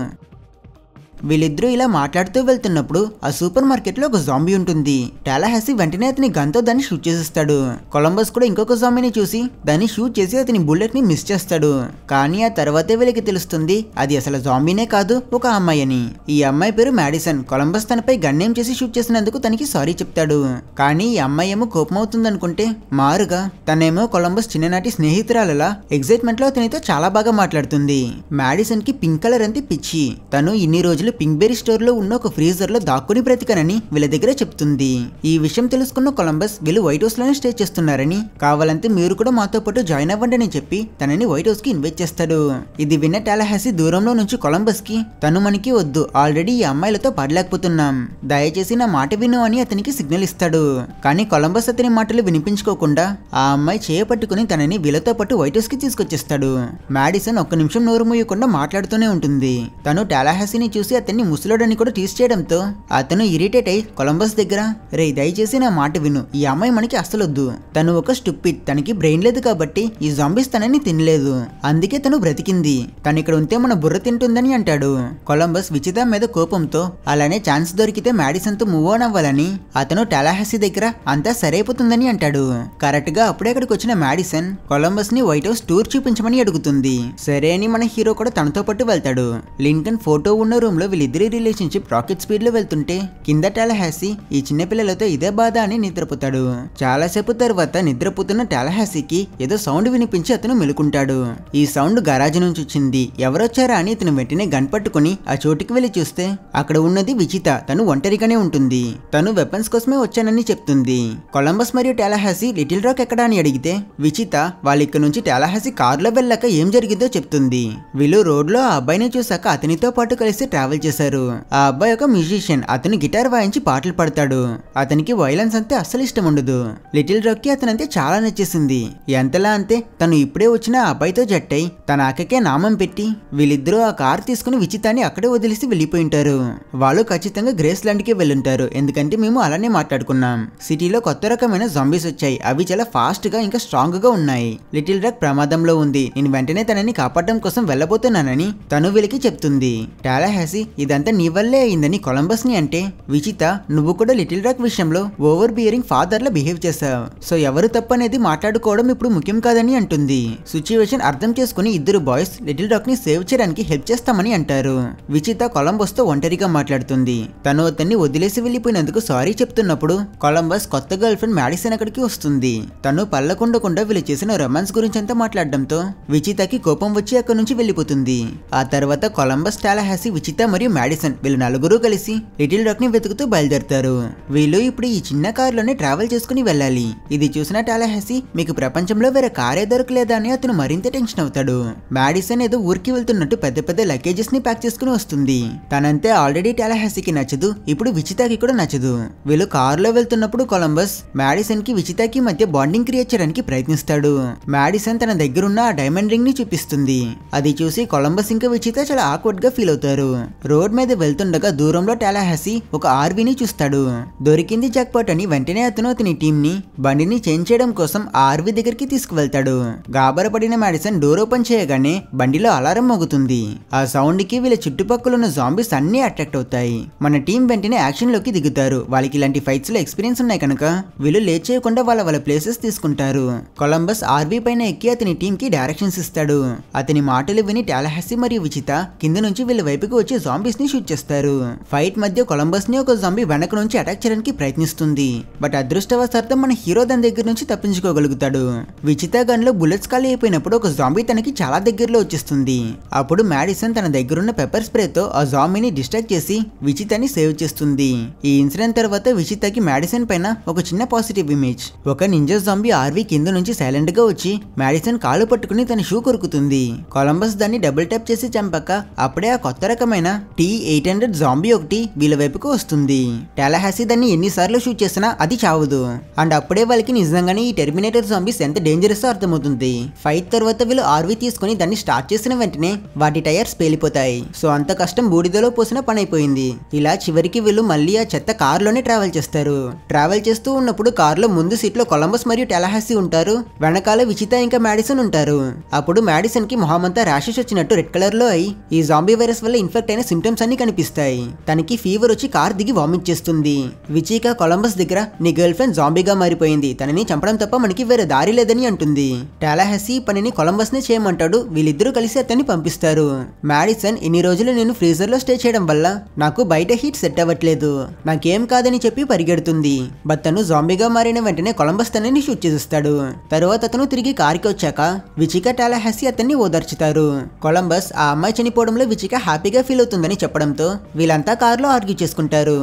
వీళ్ళిద్దరూ ఇలా మాట్లాడుతూ వెళ్తున్నప్పుడు ఆ సూపర్ మార్కెట్ లో ఒక జాంబీ ఉంటుంది. టాలాహాసీ వెంటనే అతని గన్తో దాన్ని షూట్ చేసేస్తాడు. కొలంబస్ కూడా ఇంకొక జాంబీని చూసి దాన్ని షూట్ చేసి అతని బుల్లెట్ ని మిస్ చేస్తాడు. కానీ ఆ తర్వాతే వీళ్ళకి తెలుస్తుంది అది అసలు జాంబీనే కాదు, ఒక అమ్మాయి అని. ఈ అమ్మాయి పేరు మ్యాడిసన్. కొలంబస్ తనపై గన్నేం చేసి షూట్ చేసినందుకు తనకి సారీ చెప్తాడు. కానీ ఈ అమ్మాయి ఏమో కోపం అవుతుంది అనుకుంటే మారుగా తనేమో కొలంబస్ చిన్ననాటి స్నేహితురాలలా ఎగ్జైట్మెంట్ లో అతనితో చాలా బాగా మాట్లాడుతుంది. మ్యాడిసన్ కి పింక్ కలర్ అంటే పిచ్చి. తను ఇన్ని రోజులు పింక్ బెరీ స్టోర్ లో ఉన్న ఒక ఫ్రీజర్ లో దాక్కుని బ్రతికనని వీళ్ళ దగ్గర చెప్తుంది. ఈ విషయం తెలుసుకున్న కొలంబస్ వీళ్ళు వైట్ హౌస్ లోనే స్టే చేస్తున్నారని, కావాలంటే మీరు కూడా మాతో పాటు జాయిన్ అవ్వండి అని చెప్పి తనని వైట్ హౌస్ కి ఇన్వైట్ చేస్తాడు. ఇది విన్న టాలాహాసీ దూరంలో నుంచి కొలంబస్ కి తను మనకి వద్దు, ఆల్రెడీ ఈ అమ్మాయిలతో పడలేకపోతున్నాం, దయచేసి నా మాట విను అని అతనికి సిగ్నల్ ఇస్తాడు. కానీ కొలంబస్ అతని మాటలు వినిపించుకోకుండా ఆ అమ్మాయి చేయపట్టుకుని తనని వీళ్ళతో పాటు వైట్ హౌస్ కి తీసుకొచ్చేస్తాడు. మ్యాడిసన్ ఒక్క నిమిషం నోరు మూయకుండా మాట్లాడుతూనే ఉంటుంది. తను టాలాహాసీని చూసి అతన్ని ముసలోడని కూడా టీస్ చేయడంతో అతను ఇరిటేట్ అయి కొలంబస్ దగ్గర రే దయచేసి నా మాట విను, ఈ అమ్మాయి మనకి అస్సలొద్దు, తను ఒక స్టూపిడ్, తనకి బ్రెయిన్ లేదు కాబట్టి ఈ జాంబీస్ తనని తినలేదు, అందుకే తను బ్రతికింది, తను ఇక్కడ ఉంటే మన బుర్ర తింటుందని అంటాడు. కొలంబస్ విచిత మీద కోపంతో అలానే ఛాన్స్ దొరికితే మ్యాడిసన్ తో మూవ్ ఆన్ అవ్వాలని అతను టాలాహాసీ దగ్గర అంతా సరైపోతుందని అంటాడు. కరెక్ట్ గా అప్పుడే అక్కడికి వచ్చిన మ్యాడిసన్ కొలంబస్ ని వైట్ హౌస్ టూర్ చూపించమని అడుగుతుంది. సరే అని మన హీరో కూడా తనతో పాటు వెళ్తాడు. లింకన్ ఫోటో ఉన్న రూమ్ లో వీళ్ళిద్దరి రిలేషన్షిప్ రాకెట్ స్పీడ్ లో వెళ్తుంటే కింద టాలాహాసీ ఈ చిన్న పిల్లలతో ఇదే బాధ అని నిద్రపోతాడు. చాలాసేపు తర్వాత నిద్రపోతున్న టాలాహాసీకి ఏదో సౌండ్ వినిపించి అతను మెలుకుంటాడు. ఈ సౌండ్ గరాజ్ నుంచి వచ్చింది, ఎవరొచ్చారా అని ఇతను వెంటనే గన్ పట్టుకుని ఆ చోటుకి వెళ్లి చూస్తే అక్కడ ఉన్నది విచిత. తను ఒంటరిగానే ఉంటుంది. తను వెపన్స్ కోసమే వచ్చానని చెప్తుంది. కొలంబస్ మరియు టాలాహాసీ లిటిల్ రాక్ ఎక్కడా అని అడిగితే విచిత వాళ్ళ ఇక్కడ నుంచి టాలాహాసీ కారులో వెళ్ళాక ఏం జరిగిందో చెప్తుంది. వీళ్ళు రోడ్ లో ఆ అబ్బాయిని చూసాక అతనితో పాటు కలిసి ట్రావెల్ చేశారు. ఆ అబ్బాయి ఒక మ్యూజిషియన్. అతను గిటార్ వాయించి పాటలు పాడతాడు. అతనికి వైలెన్స్ అంటే అస్సలు ఇష్టం ఉండదు. లిటిల్ రాక్ కి అతనంతే చాలా నచ్చేసింది. ఎంతలా అంతే తను ఇప్పుడే వచ్చిన ఆ అబ్బాయితో జట్టై తన అక్కకే నామం పెట్టి వీళ్ళిద్దరూ ఆ కార్ తీసుకుని విచితాన్ని అక్కడే వదిలేసి వెళ్ళిపోయి ఉంటారు. వాళ్ళు ఖచ్చితంగా గ్రేస్ ల్యాండ్ కి వెళ్ళుంటారు, ఎందుకంటే మేము అలానే మాట్లాడుకున్నాం. సిటీలో కొత్త రకమైన జాంబీస్ వచ్చాయి, అవి చాలా ఫాస్ట్ గా ఇంకా స్ట్రాంగ్ గా ఉన్నాయి. లిటిల్ రాక్ ప్రమాదంలో ఉంది, నేను వెంటనే తనని కాపాడడం కోసం వెళ్ళబోతున్నానని తను వీళ్ళకి చెప్తుంది. టాలాహాసీ ఇదంతా నీ వల్లే అయిందని కొలంబస్ ని అంటే విచిత నువ్వు కూడా లిటిల్ రాక్ విషయంలో ఓవర్ బియరింగ్ ఫాదర్ లా బిహేవ్ చేశావు. సో ఎవరు తప్పనేది మాట్లాడుకోవడం ఇప్పుడు ముఖ్యం కాదని అంటుంది. సిచ్యువేషన్ అర్థం చేసుకుని ఇద్దరు బాయ్స్ లిటిల్ రాక్ ని సేవ్ చేయడానికి హెల్ప్ చేస్తామని అంటారు. విచిత కొలంబస్ తో ఒంటరిగా మాట్లాడుతుంది. తను అతన్ని వదిలేసి వెళ్లిపోయినందుకు సారీ చెప్తున్నప్పుడు కొలంబస్ కొత్త గర్ల్ ఫ్రెండ్ మ్యాడిసన్ అక్కడికి వస్తుంది. తను పళ్ళకుండకుండా వీళ్ళు చేసిన రొమాన్స్ గురించి అంతా మాట్లాడడంతో విచితకి కోపం వచ్చి అక్కడి నుంచి వెళ్లిపోతుంది. ఆ తర్వాత కొలంబస్, టాలహాసీ, విచిత మరియు మ్యాడిసన్ వీళ్ళు నలుగురు కలిసి లిటిల్ రాక్ ని వెతుకుతూ బయలుదేరుతారు. వీళ్ళు ఇప్పుడు ఈ చిన్న కారులోనే ట్రావెల్ చేసుకుని వెళ్ళాలి. ఇది చూసిన టాలహాసీ మీకు ప్రపంచంలో వేరే కారే దొరకలేదా అని అతను మరింత టెన్షన్ అవుతాడు. మ్యాడిసన్ ఏదో ఊరికి వెళ్తున్నట్టు పెద్ద పెద్ద లగేజెస్ ని ప్యాక్ చేసుకుని వస్తుంది. తనంతే ఆల్రెడీ టాలహాసీకి నచ్చదు, ఇప్పుడు విచితకి కూడా నచ్చదు. వీళ్ళు కారులో వెళ్తున్నప్పుడు కొలంబస్ మ్యాడిసన్ కి విచితకి మధ్య బాండింగ్ క్రియేట్ చేయడానికి ప్రయత్నిస్తాడు. మ్యాడిసన్ తన దగ్గరున్న ఆ డైమండ్ రింగ్ ని చూపిస్తుంది. అది చూసి కొలంబస్ ఇంకా విచిత చాలా ఆక్వర్డ్ గా ఫీల్ అవుతారు. రోడ్ మీద వెళ్తుండగా దూరంలో టాలహాసీ ఒక ఆర్వీని చూస్తాడు. దొరికింది జాక్పాట్ అని వెంటనే అతను అతని టీం ని బండిని చేంజ్ చేయడం కోసం ఆ ఆర్వీ దగ్గరికి తీసుకువెళ్తాడు. గాబరపడిన మ్యాడిసన్ డోర్ ఓపెన్ చేయగానే బండిలో అలారం మోగుతుంది. ఆ సౌండ్ కి వీళ్ళ చుట్టుపక్కల ఉన్న జాంబీస్ అన్ని అట్రాక్ట్ అవుతాయి. మన టీం వెంటనే యాక్షన్ లోకి దిగుతారు. వాళ్ళకి ఇలాంటి ఫైట్స్ లో ఎక్స్పీరియన్స్ ఉన్నాయి కనుక వీళ్ళు లేట్ చేయకుండా వాళ్ళ ప్లేసెస్ తీసుకుంటారు. కొలంబస్ ఆర్వీ పైన ఎక్కి అతని టీం కి డైరెక్షన్స్ ఇస్తాడు. అతని మాటలు విని టాలహాసీ మరియు విచిత కింద నుంచి వీళ్ళ వైపుకి వచ్చి జాంబీస్ ని షూట్ చేస్తారు. ఫైట్ మధ్య కొలంబస్ ని ఒక జాంబీ వెనక నుంచి అటాక్ చేయడానికి ప్రయత్నిస్తుంది. బట్ అదృష్టవశాత్తు మన హీరో దాని దగ్గర నుంచి తప్పించుకోగలుగుతాడు. విచిత గన్ లో బుల్లెట్స్ ఖాళీ అయిపోయినప్పుడు ఒక జాంబీ తనకి చాలా దగ్గరలో వచ్చేస్తుంది. అప్పుడు మ్యాడిసన్ తన దగ్గరున్న పెప్పర్ స్ప్రే తో ఆ జాంబీని డిస్ట్రాక్ట్ చేసి విచితని సేవ్ చేస్తుంది. ఈ ఇన్సిడెంట్ తర్వాత విచితకి మ్యాడిసన్ పైన ఒక చిన్న పాజిటివ్ ఇమేజ్. ఒక నింజా జాంబీ ఆర్వీ కింద నుంచి సైలెంట్ గా వచ్చి మ్యాడిసన్ కాలు పట్టుకుని తన షూ కొరుకుతుంది. కొలంబస్ దాన్ని డబుల్ ట్యాప్ చేసి చంపాక అప్పుడే ఆ కొత్త రకమైన T-800 జాంబీ ఒకటి వీళ్ళ వైపుకు వస్తుంది. టాలహాసీ దాన్ని ఎన్నిసార్లు షూట్ చేసినా అది చావదు. అండ్ అప్పుడే వాళ్ళకి నిజంగానే ఈ టెర్మినేటర్ జాంబీస్ ఎంత డేంజరస్ అర్థమవుతుంది. ఫైట్ తర్వాత వీళ్ళు ఆర్వీ తీసుకుని దాన్ని స్టార్ట్ చేసిన వెంటనే వాటి టైర్స్ పేలిపోతాయి. సో అంత కష్టం బూడిదలో పోసిన పని అయిపోయింది. ఇలా చివరికి వీళ్ళు మళ్ళీ ఆ చెత్త కారులోనే ట్రావెల్ చేస్తారు. ట్రావెల్ చేస్తూ ఉన్నప్పుడు కారులో ముందు సీట్ లో కొలంబస్ మరియు టాలహాసీ ఉంటారు. వెనకాల విచిత ఇంకా మ్యాడిసన్ ఉంటారు. అప్పుడు మ్యాడిసన్ కి మొహమంతా ర్యాషెస్ వచ్చినట్టు రెడ్ కలర్ లో అయి ఈ జాంబీ వైరస్ వల్ల ఇన్ఫెక్ట్ అయిన సిమ్టమ్స్ అన్ని కనిపిస్తాయి. తనకి ఫీవర్ వచ్చి కార్ దిగి వామిట్ చేస్తుంది. విచిక కొలంబస్ దగ్గర నీ గర్ల్ ఫ్రెండ్ జాంబీగా మారిపోయింది, తనని చంపడం తప్ప మనకి వేరే దారి లేదని అంటుంది. టాలహాసీ పనిని కొలంబస్ నే చేయమంటాడు. వీళ్ళిద్దరూ కలిసి అతన్ని పంపిస్తారు. మ్యాడిసన్ ఇన్ని రోజులు నేను ఫ్రీజర్ లో స్టే చేయడం వల్ల నాకు బయట హీట్ సెట్ అవ్వట్లేదు, నాకేం కాదని చెప్పి పరిగెడుతుంది. బట్ తను జాంబీగా మారిన వెంటనే కొలంబస్ తనని షూట్ చేస్తాడు. తర్వాత అతను తిరిగి కార్కి వచ్చాక విచిక టాలహాసీ అతన్ని ఓదార్చుతారు. కొలంబస్ ఆ అమ్మాయి చనిపోవడంలో విచిక హ్యాపీగా ఫీల్ అవుతుందని చెప్పడంతో వీళ్ళంతా కార్లో ఆర్గ్యూ చేసుకుంటారు.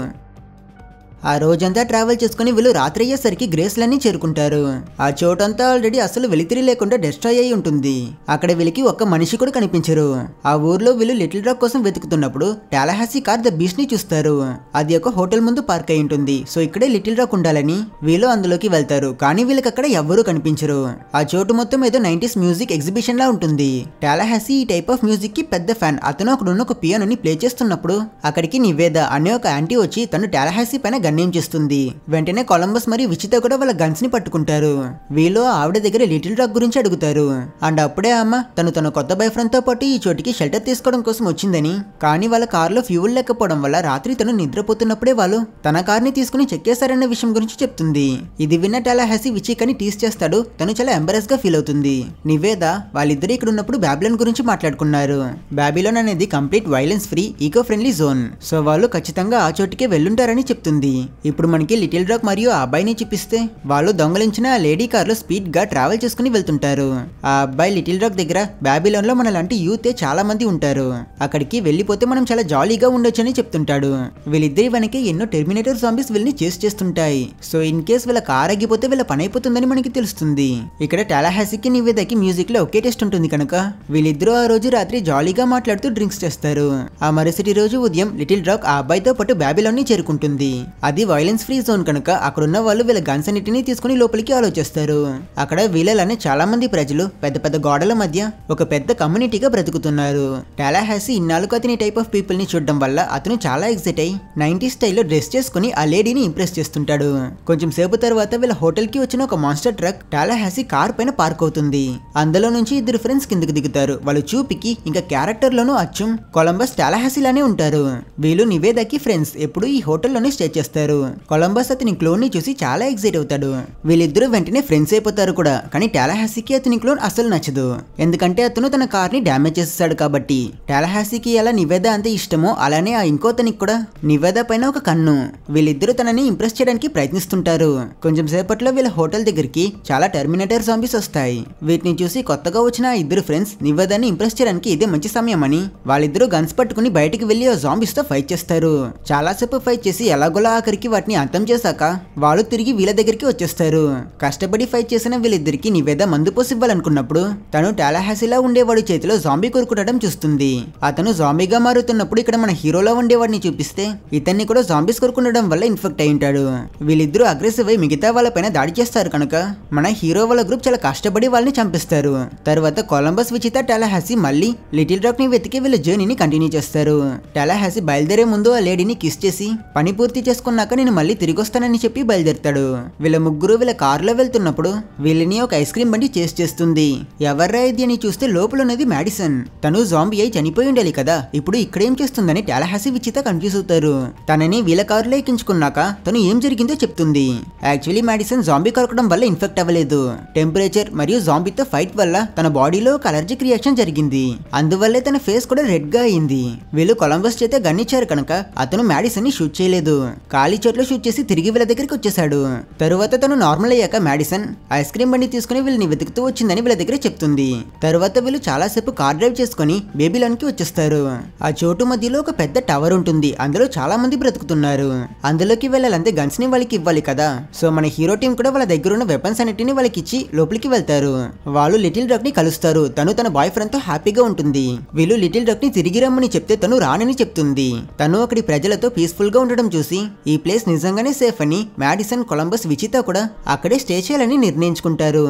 ఆ రోజంతా ట్రావెల్ చేసుకుని వీళ్ళు రాత్రి అయ్యేసరికి గ్రేస్లన్నీ చేరుకుంటారు. ఆ చోటంతా ఆల్రెడీ అసలు వెలితిరి లేకుండా డిస్ట్రాయ్ అయి ఉంటుంది. అక్కడ వీళ్ళకి ఒక్క మనిషి కూడా కనిపించరు. ఆ ఊర్లో వీళ్ళు లిటిల్ రాక్ కోసం వెతుకుతున్నప్పుడు టాలహాసీ కార్ ద బీచ్ ని చూస్తారు. అది ఒక హోటల్ ముందు పార్క్ అయి ఉంటుంది. సో ఇక్కడే లిటిల్ రాక్ ఉండాలని వీళ్ళు అందులోకి వెళ్తారు. కానీ వీళ్ళకి అక్కడ ఎవ్వరూ కనిపించరు. ఆ చోటు మొత్తం ఏదో 90s మ్యూజిక్ ఎగ్జిబిషన్ లా ఉంటుంది. టాలహాసీ ఈ టైప్ ఆఫ్ మ్యూజిక్ కి పెద్ద ఫ్యాన్. అతను అక్కడ ఉన్న ఒక పియానోని ప్లే చేస్తున్నప్పుడు అక్కడికి నివేద అనే ఒక యాంటీ వచ్చి తను టాలహాసీ పైన గన్నేం చేస్తుంది. వెంటనే కొలంబస్ మరియు విచిత కూడా వాళ్ళ గన్స్ ని పట్టుకుంటారు. వీళ్ళు ఆవిడ దగ్గర లిటిల్ రాక్ గురించి అడుగుతారు. అండ్ అప్పుడే అమ్మ తన కొత్త బాయ్ ఫ్రెండ్ తో పాటు ఈ చోటికి షెల్టర్ తీసుకోవడం కోసం వచ్చిందని, కానీ వాళ్ళ కార్లో ఫ్యూల్ లేకపోవడం వల్ల రాత్రి తను నిద్రపోతున్నప్పుడే వాళ్ళు తన కార్ ని తీసుకుని చెక్ చేశారన్న విషయం గురించి చెప్తుంది. ఇది విన్న టాలహాసీ విచికని టీస్ చేస్తాడు. తను చాలా ఎంబరెస్ గా ఫీల్ అవుతుంది. నివేద వాళ్ళిద్దరు ఇక్కడ ఉన్నప్పుడు బాబిలోన్ గురించి మాట్లాడుకున్నారు. బాబిలోన్ అనేది complete violence free eco friendly zone. So వాళ్ళు ఖచ్చితంగా ఆ చోటికే వెళ్ళుంటారని చెప్తుంది. ఇప్పుడు మనకి లిటిల్ రాక్ మరియు ఆ అబ్బాయిని చూపిస్తే వాళ్ళు దొంగలించిన లేడీ కార్ లో స్పీడ్ గా ట్రావెల్ చేసుకుని వెళ్తుంటారు. ఆ అబ్బాయి లిటిల్ రాక్ దగ్గర బాబిలోన్ లో మన లాంటి యూత్ చాలా మంది ఉంటారు, అక్కడికి వెళ్ళిపోతే మనం చాలా జాలీగా ఉండొచ్చు అని చెప్తుంటాడు. వీళ్ళిద్దరి వెనకే ఎన్నో టెర్మినేటర్ జాంబీస్ వీళ్ళని చేస్ చేస్తుంటాయి. సో ఇన్ కేస్ వీళ్ళ కార్ ఆగిపోతే వీళ్ళ పని అయిపోతుందని మనకి తెలుస్తుంది. ఇక్కడ టాలహాసీకి నివేదకి మ్యూజిక్ లో ఒకే టెస్ట్ ఉంటుంది కనుక వీళ్ళిద్దరూ ఆ రోజు రాత్రి జాలీగా మాట్లాడుతూ డ్రింక్స్ చేస్తారు. ఆ మరుసటి రోజు ఉదయం లిటిల్ రాక్ ఆ అబ్బాయితో పాటు బాబిలోన్ ని చేరుకుంటుంది. అది వైలెన్స్ ఫ్రీ జోన్ కనుక అక్కడున్న వాళ్ళు వీళ్ళ గన్స్ అన్నిటినీ తీసుకుని లోపలికి ఆలోచిస్తారు. అక్కడ వీళ్ళనే చాలా మంది ప్రజలు పెద్ద పెద్ద గోడల మధ్య ఒక పెద్ద కమ్యూనిటీగా బ్రతుకుతున్నారు. టాలాహాసీ ఇన్నాళ్ళకు అతని టైప్ ఆఫ్ పీపుల్ ని చూడడం వల్ల అతను చాలా ఎక్సైట్ అయి 90s స్టైల్లో డ్రెస్ చేసుకుని ఆ లేడీని ఇంప్రెస్ చేస్తుంటాడు. కొంచెం సేపు తర్వాత వీళ్ళ హోటల్ కి వచ్చిన ఒక మాన్స్టర్ ట్రక్ టాలాహాసీ కార్ పైన పార్క్ అవుతుంది. అందులో నుంచి ఇద్దరు ఫ్రెండ్స్ కిందకి దిగుతారు. వాళ్ళు చూపికి ఇంకా క్యారెక్టర్ లోనూ అచ్చం కొలంబస్ టాలాహాసీ లానే ఉంటారు. వీళ్ళు నివేదాకి ఫ్రెండ్స్ ఎప్పుడు ఈ హోటల్లోనే స్టే చేస్తారు. కొలంబస్ అతని క్లోన్ ని చూసి చాలా ఎక్సైట్ అవుతాడు. వీళ్ళిద్దరూ వెంటనే ఫ్రెండ్స్ అయిపోతారు కూడా. కానీ టాలాహాసీకి అతని క్లోన్ అసలు నచ్చదు. ఎందుకంటే అతను తన కార్ ని డ్యామేజ్ చేస్తాడు కాబట్టి. టాలాహాసీకి ఎలా నివేద అంత ఇష్టమో అలానే ఆ ఇంకోతనికి కూడా నివేద పైన ఒక కన్ను. వీళ్ళిద్దరూ తనని ఇంప్రెస్ చేయడానికి ప్రయత్నిస్తుంటారు. కొంచెం సేపట్లో వీళ్ళ హోటల్ దగ్గరికి చాలా టెర్మినేటర్ జాంబీస్ వస్తాయి. వీటిని చూసి కొత్తగా వచ్చిన ఆ ఇద్దరు ఫ్రెండ్స్ నివేదాన్ని ఇంప్రెస్ చేయడానికి ఇదే మంచి సమయం అని వాళ్ళిద్దరూ గన్స్ పట్టుకుని బయటికి వెళ్లి ఆ జాంబీస్ తో ఫైట్ చేస్తారు. చాలాసేపు ఫైట్ చేసి ఎలాగోలా ఆఖరికి వాటిని అంతం చేశాక వాళ్ళు తిరిగి వీళ్ళ దగ్గరికి వచ్చేస్తారు. కష్టపడి ఫైట్ చేసిన వీళ్ళిద్దరికి నివేద మందు పోసివ్వాలనుకున్నప్పుడు తను టాలాహాసీలా ఉండేవాడు చేతిలో జాంబీ కొరుకుటడం చూస్తుంది. అతను జాంబీగా మారుతున్నప్పుడు ఇక్కడ మన హీరోలా ఉండేవాడిని చూపిస్తే ఇతన్ని కూడా జాంబీస్ కొరుకుండడం వల్ల ఇన్ఫెక్ట్ అయి ఉంటాడు. వీళ్ళిద్దరూ అగ్రెసివ్ అయి మిగతా వాళ్ళపైన దాడి చేస్తారు కనుక మన హీరో వాళ్ళ గ్రూప్ చాలా కష్టపడి వాళ్ళని చంపిస్తారు. తర్వాత కొలంబస్ విచిత టాలాహాసీ మళ్ళీ లిటిల్ రాక్ ని వెతికి వీళ్ళ జర్నీని కంటిన్యూ చేస్తారు. టాలాహాసీ బయలుదేరే ముందు ఆ లేడీని కిస్ చేసి పని పూర్తి చేసుకున్నాక నేను మళ్ళీ తిరిగి వస్తానని చెప్పి బయలుదేరుతాడు. వీళ్ళ ముగ్గురు వీళ్ళ కారులో వెళ్తున్నప్పుడు వీళ్ళని ఒక ఐస్ క్రీమ్ బండి చేస్తుంది. ఎవర్రా ఇది అని చూస్తే లోపల ఉన్నది మ్యాడిసన్. తను జాంబీ అయి చనిపోయి ఉండాలి కదా, ఇప్పుడు ఇక్కడేం చేస్తుందని టాలాహాసీ విచిత కన్ఫ్యూజ్ అవుతారు. తనని వీళ్ళ కారులో ఎక్కించుకున్నాక తను ఏం జరిగిందో చెప్తుంది. యాక్చువల్లీ మ్యాడిసన్ జాంబీ కొరకడం వల్ల ఇన్ఫెక్ట్ అవ్వలేదు. టెంపరేచర్ మరియు జాంబీతో ఫైట్ వల్ల తన బాడీలో ఒక అలర్జిక్ రియాక్షన్ జరిగింది. అందువల్లే తన ఫేస్ కూడా రెడ్ గా అయింది. వీళ్ళు కొలంబస్ చేత గన్ ఇచ్చారు కనుక అతను మ్యాడిసన్ ని షూట్ చేయలేదు. ఖాళీ చోట్ల షూట్ చేసి తిరిగి వీళ్ళ దగ్గరికి వచ్చేసాడు. తరువాత తను నార్మల్ అయ్యాక మ్యాడిసన్ ఐస్ క్రీమ్ బండి తీసుకుని వీళ్ళని వెతుకుతూ వచ్చిందని వీళ్ళ దగ్గర చెప్తుంది. తర్వాత వీళ్ళు చాలాసేపు కార్ డ్రైవ్ చేసుకుని బేబీలాన్ కి వచ్చేస్తారు. ఆ చోటు మధ్యలో ఒక పెద్ద టవర్ ఉంటుంది. అందులో చాలా మంది బ్రతుకుతున్నారు. అందులోకి వెళ్ళాలంటే గన్స్ ని వాళ్ళకి ఇవ్వాలి కదా. సో మన హీరో టీం కూడా వాళ్ళ దగ్గర ఉన్న వెపన్స్ అన్నిటిని వాళ్ళకి ఇచ్చి లోపలికి వెళ్తారు. వాళ్ళు లిటిల్ డ్రగ్ ని కలుస్తారు. తను తన బాయ్ ఫ్రెండ్ తో హ్యాపీగా ఉంటుంది. వీళ్ళు లిటిల్ డ్రగ్ ని తిరిగి రమ్మని చెప్తే తను రానని చెప్తుంది. తను అక్కడి ప్రజలతో పీస్ఫుల్ గా ఉండడం చూసి ఈ ప్లేస్ నిజంగానే సేఫ్ అని మ్యాడిసన్, కొలంబస్, విచిత కూడా అక్కడే స్టే చేయాలని నిర్ణయించుకుంటారు.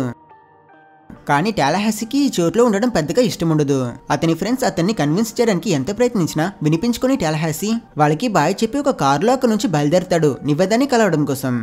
కానీ టాలాహాసీకి ఈ చోట్లో ఉండడం పెద్దగా ఇష్టం ఉండదు. అతని ఫ్రెండ్స్ అతన్ని కన్విన్స్ చేయడానికి ఎంత ప్రయత్నించినా వినిపించుకుని టాలాహాసీ వాళ్ళకి బాయ్ చెప్పి ఒక కారులో అక్కడ నుంచి బయలుదేరతాడు నివేదాన్ని కలవడం కోసం.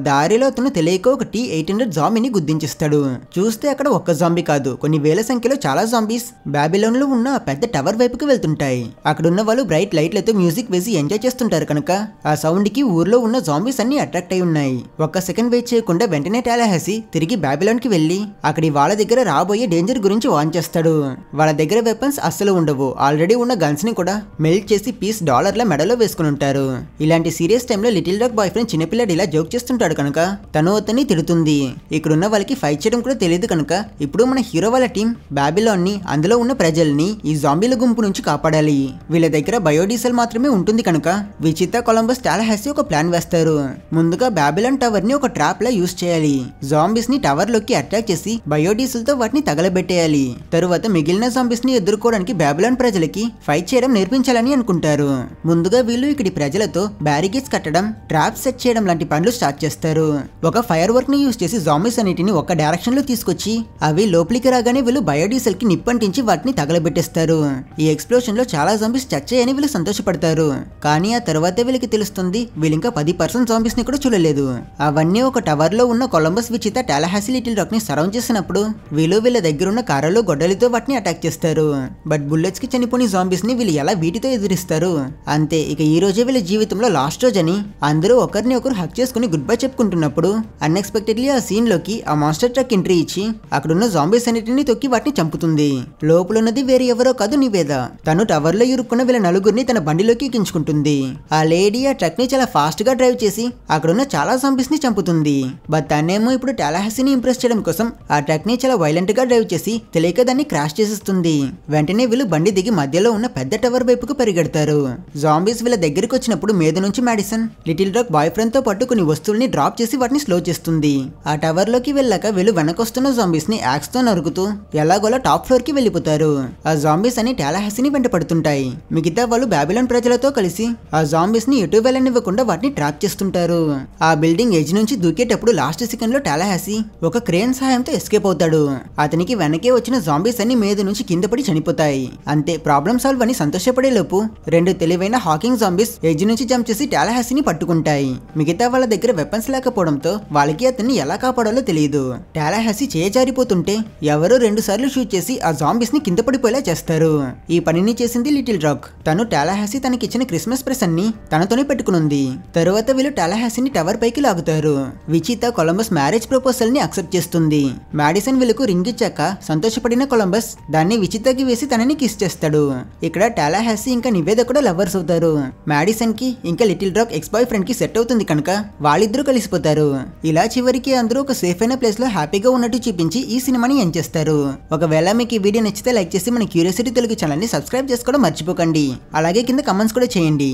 దారిలో అతను తెలియక ఒక T-800 జాంబీని గుర్తించిస్తాడు. చూస్తే అక్కడ ఒక్క జాంబీ కాదు, కొన్ని వేల సంఖ్యలో చాలా జాంబీస్ బాబిలోన్ లో ఉన్న పెద్ద టవర్ వైపుకి వెళ్తుంటాయి. అక్కడున్న వాళ్ళు బ్రైట్ లైట్లతో మ్యూజిక్ వేసి ఎంజాయ్ చేస్తుంటారు కనుక ఆ సౌండ్ కి ఊర్లో ఉన్న జాంబీస్ అన్ని అట్రాక్ట్ అయి ఉన్నాయి. ఒక్క సెకండ్ వెయిట్ చేయకుండా వెంటనే టాలాహాసీ తిరిగి బాబిలోన్ కి వెళ్లి అక్కడి వాళ్ళ దగ్గర రాబోయే డేంజర్ గురించి వార్న్ చేస్తాడు. వాళ్ళ దగ్గర వెపన్స్ అస్సలు ఉండవు. ఆల్రెడీ ఉన్న గన్స్ ని కూడా మెల్ట్ చేసి పీస్ డాలర్ల మెడలో వేసుకుని ఉంటారు. ఇలాంటి సీరియస్ టైంలో లిటిల్ డాగ్ బాయ్ ఫ్రెండ్ చిన్నపిల్లడు ఇలా జోక్ చేస్తుంటాడు కనుక తను అతన్ని తిడుతుంది. ఇక్కడున్న వాళ్ళకి ఫైట్ చేయడం కూడా తెలియదు కనుక ఇప్పుడు మన హీరో వాళ్ళ టీం బాబిలోన్ ని, అందులో ఉన్న ప్రజల్ని ఈ జాంబీల గుంపు నుంచి కాపాడాలి. వీళ్ళ దగ్గర బయోడీజిల్ మాత్రమే ఉంటుంది కనుక విచిత, కొలంబస్, టాలాహాసీ ఒక ప్లాన్ వేస్తారు. ముందుగా బాబిలోన్ టవర్ ని ఒక ట్రాప్ లా యూజ్ చేయాలి. జాంబీస్ ని టవర్ లోకి అటాక్ చేసి బయోడీజిల్ తో వాటిని తగలబెట్టేయాలి. తరువాత మిగిలిన జాంబీస్ ని ఎదుర్కోవడానికి బాబిలోన్ ప్రజలకి ఫైట్ చేయడం నేర్పించాలని అనుకుంటారు. ముందుగా వీళ్ళు ఇక్కడి ప్రజలతో బ్యారిగేట్స్ కట్టడం, ట్రాప్స్ సెట్ చేయడం లాంటి పనులు స్టార్ట్ చేస్తారు. ఒక ఫైర్ వర్క్ ని యూజ్ చేసి జాంబీస్ అన్నిటిని ఒక డైరెక్షన్ లో తీసుకొచ్చి అవి లోపలికి రాగానే వీళ్ళు బయోడీజిల్ కి నిప్పంటించి వాటిని తగలబెట్టేస్తారు. ఈ ఎక్స్ప్లోషన్ లో చాలా జాంబీస్ చచ్చాయని వీళ్ళు సంతోషపడతారు. కానీ ఆ తర్వాత వీళ్ళకి తెలుస్తుంది వీళ్ళు ఇంకా 10% జాంబీస్ ని కూడా చూడలేదు. అవన్నీ ఒక టవర్ లో ఉన్న కొలంబస్, విచిత, టాలాహాసీ, లిటిల్ రాక్ ని సరౌండ్ చేసినప్పుడు వీళ్ళు వీళ్ళ దగ్గరున్న కారులో గొడ్డలితో వాటిని అటాక్ చేస్తారు. బట్ బుల్లెట్స్ కి చనిపోయిన జాంబీస్ ని వీళ్ళు ఎలా వీటితో ఎదిరిస్తారు? అంతే, ఇక ఈ రోజే వీళ్ళ జీవితంలో లాస్ట్ రోజు అని అందరూ ఒకరిని ఒకరు హక్ చేసుకుని గుడ్ బై చెప్పుకుంటున్నప్పుడు అన్ఎక్స్పెక్టెడ్లీ ఆ సీన్ లోకి ఆ మాన్స్టర్ ట్రక్ ఎంట్రీ ఇచ్చి అక్కడున్న జాంబీస్ అన్నిటిని తొక్కి వాటిని చంపుతుంది. లోపల ఉన్నది వేరే ఎవరో కాదు, నివేద. తను టవర్ లో ఇరుక్కున్న వీళ్ళ నలుగురిని తన బండిలోకి ఎక్కించుకుంటుంది. ఆ లేడీ ఆ ట్రక్ ని చాలా ఫాస్ట్ గా డ్రైవ్ చేసి అక్కడున్న చాలా జాంబీస్ ని చంపుతుంది. బట్ తనేమో ఇప్పుడు టాలాహాసీని ఇంప్రెస్ చేయడం కోసం ఆ ట్రక్ ని చాలా వైలెంట్ గా డ్రైవ్ చేసి తెలియక దాన్ని క్రాష్ చేసేస్తుంది. వెంటనే వీళ్ళు బండి దిగి మధ్యలో ఉన్న పెద్ద టవర్ వైపుకు పరిగెడతారు. జాంబీస్ వీళ్ళ దగ్గరికి వచ్చినప్పుడు మీద నుంచి Madison little rock boy friend తో పాటు కొన్ని వస్తువుల్ని డ్రాప్ చేసి వాటిని స్లో చేస్తుంది. ఆ టవర్ లోకి వెళ్ళాక వీళ్ళు వెనకొస్తున్న జాంబీస్ ని యాక్స్ తో నరుకుతూ ఎలాగోలా టాప్ ఫ్లోర్ కి వెళ్ళిపోతారు. ఆ జాంబీస్ అని టాలహాసీని వెంట పడుతుంటాయి. మిగతా వాళ్ళు బాబిలోన్ ప్రజలతో కలిసి ఆ జాంబీస్ ని ఎటు వెళ్ళనివ్వకుండా వాటిని ట్రాప్ చేస్తుంటారు. ఆ బిల్డింగ్ ఎడ్జ్ నుంచి దూకేటప్పుడు లాస్ట్ సెకండ్ లో టాలహాసీ ఒక క్రేన్ సహాయంతో ఎస్కేప్ అవుతాడు. అతనికి వెనకే వచ్చిన జాంబీస్ అన్ని మీద నుంచి కింద పడి చనిపోతాయి. అంతే, ప్రాబ్లమ్ సాల్వ్ అని సంతోషపడే లోపు 2 తెలివైన హాకింగ్ జాంబీస్ ఎడ్జ్ నుంచి జంప్ చేసి టాలహాసీని పట్టుకుంటాయి. మిగతా వాళ్ళ దగ్గర వెపన్స్ లేకపోవడంతో వాళ్ళకి అతన్ని ఎలా కాపాడాలో తెలియదు. టాలహాసీ చేయజారిపోతుంటే ఎవరో 2 సార్లు షూట్ చేసి ఆ జాంబీస్ ని కింద పడిపోయేలా చేస్తారు. ఈ పనిని చేసింది లిటిల్ రాక్. తను టాలహాసీ తనకిచ్చిన క్రిస్మస్ ప్రెసెంట్ ని తనతోనే పెట్టుకునుంది. తరువాత వీళ్ళు టాలహాసీని టవర్ పైకి లాగుతారు. విచిత కొలంబస్ మ్యారేజ్ ప్రపోజల్ ని యాక్సెప్ట్ చేస్తుంది. మాడిసన్ వీళ్ళకు రింగ్ ఇచ్చాక సంతోషపడిన కొలంబస్ దాన్ని విచితకి వేసి తనని కిస్ చేస్తాడు. ఇక్కడ టాలహాసీ ఇంకా నివేద కూడా లవర్స్ అవుతారు. మాడిసన్ కి ఇంకా little rock X boy friend కి సెట్ అవుతుంది కనుక వాళ్ళిద్దరూ కలిసిపోతారు. ఇలా చివరికి అందరూ ఒక సేఫ్ అయిన ప్లేస్ లో హ్యాపీగా ఉన్నట్టు చూపించి ఈ సినిమాని ఎండ్ చేస్తారు. ఒకవేళ మీకు ఈ వీడియో నచ్చితే లైక్ చేసి మన క్యూరియాసిటీ తెలుగు ఛానల్ ని సబ్స్క్రైబ్ చేసుకోవడం మర్చిపోకండి. అలాగే కింద కమెంట్స్ కూడా చేయండి.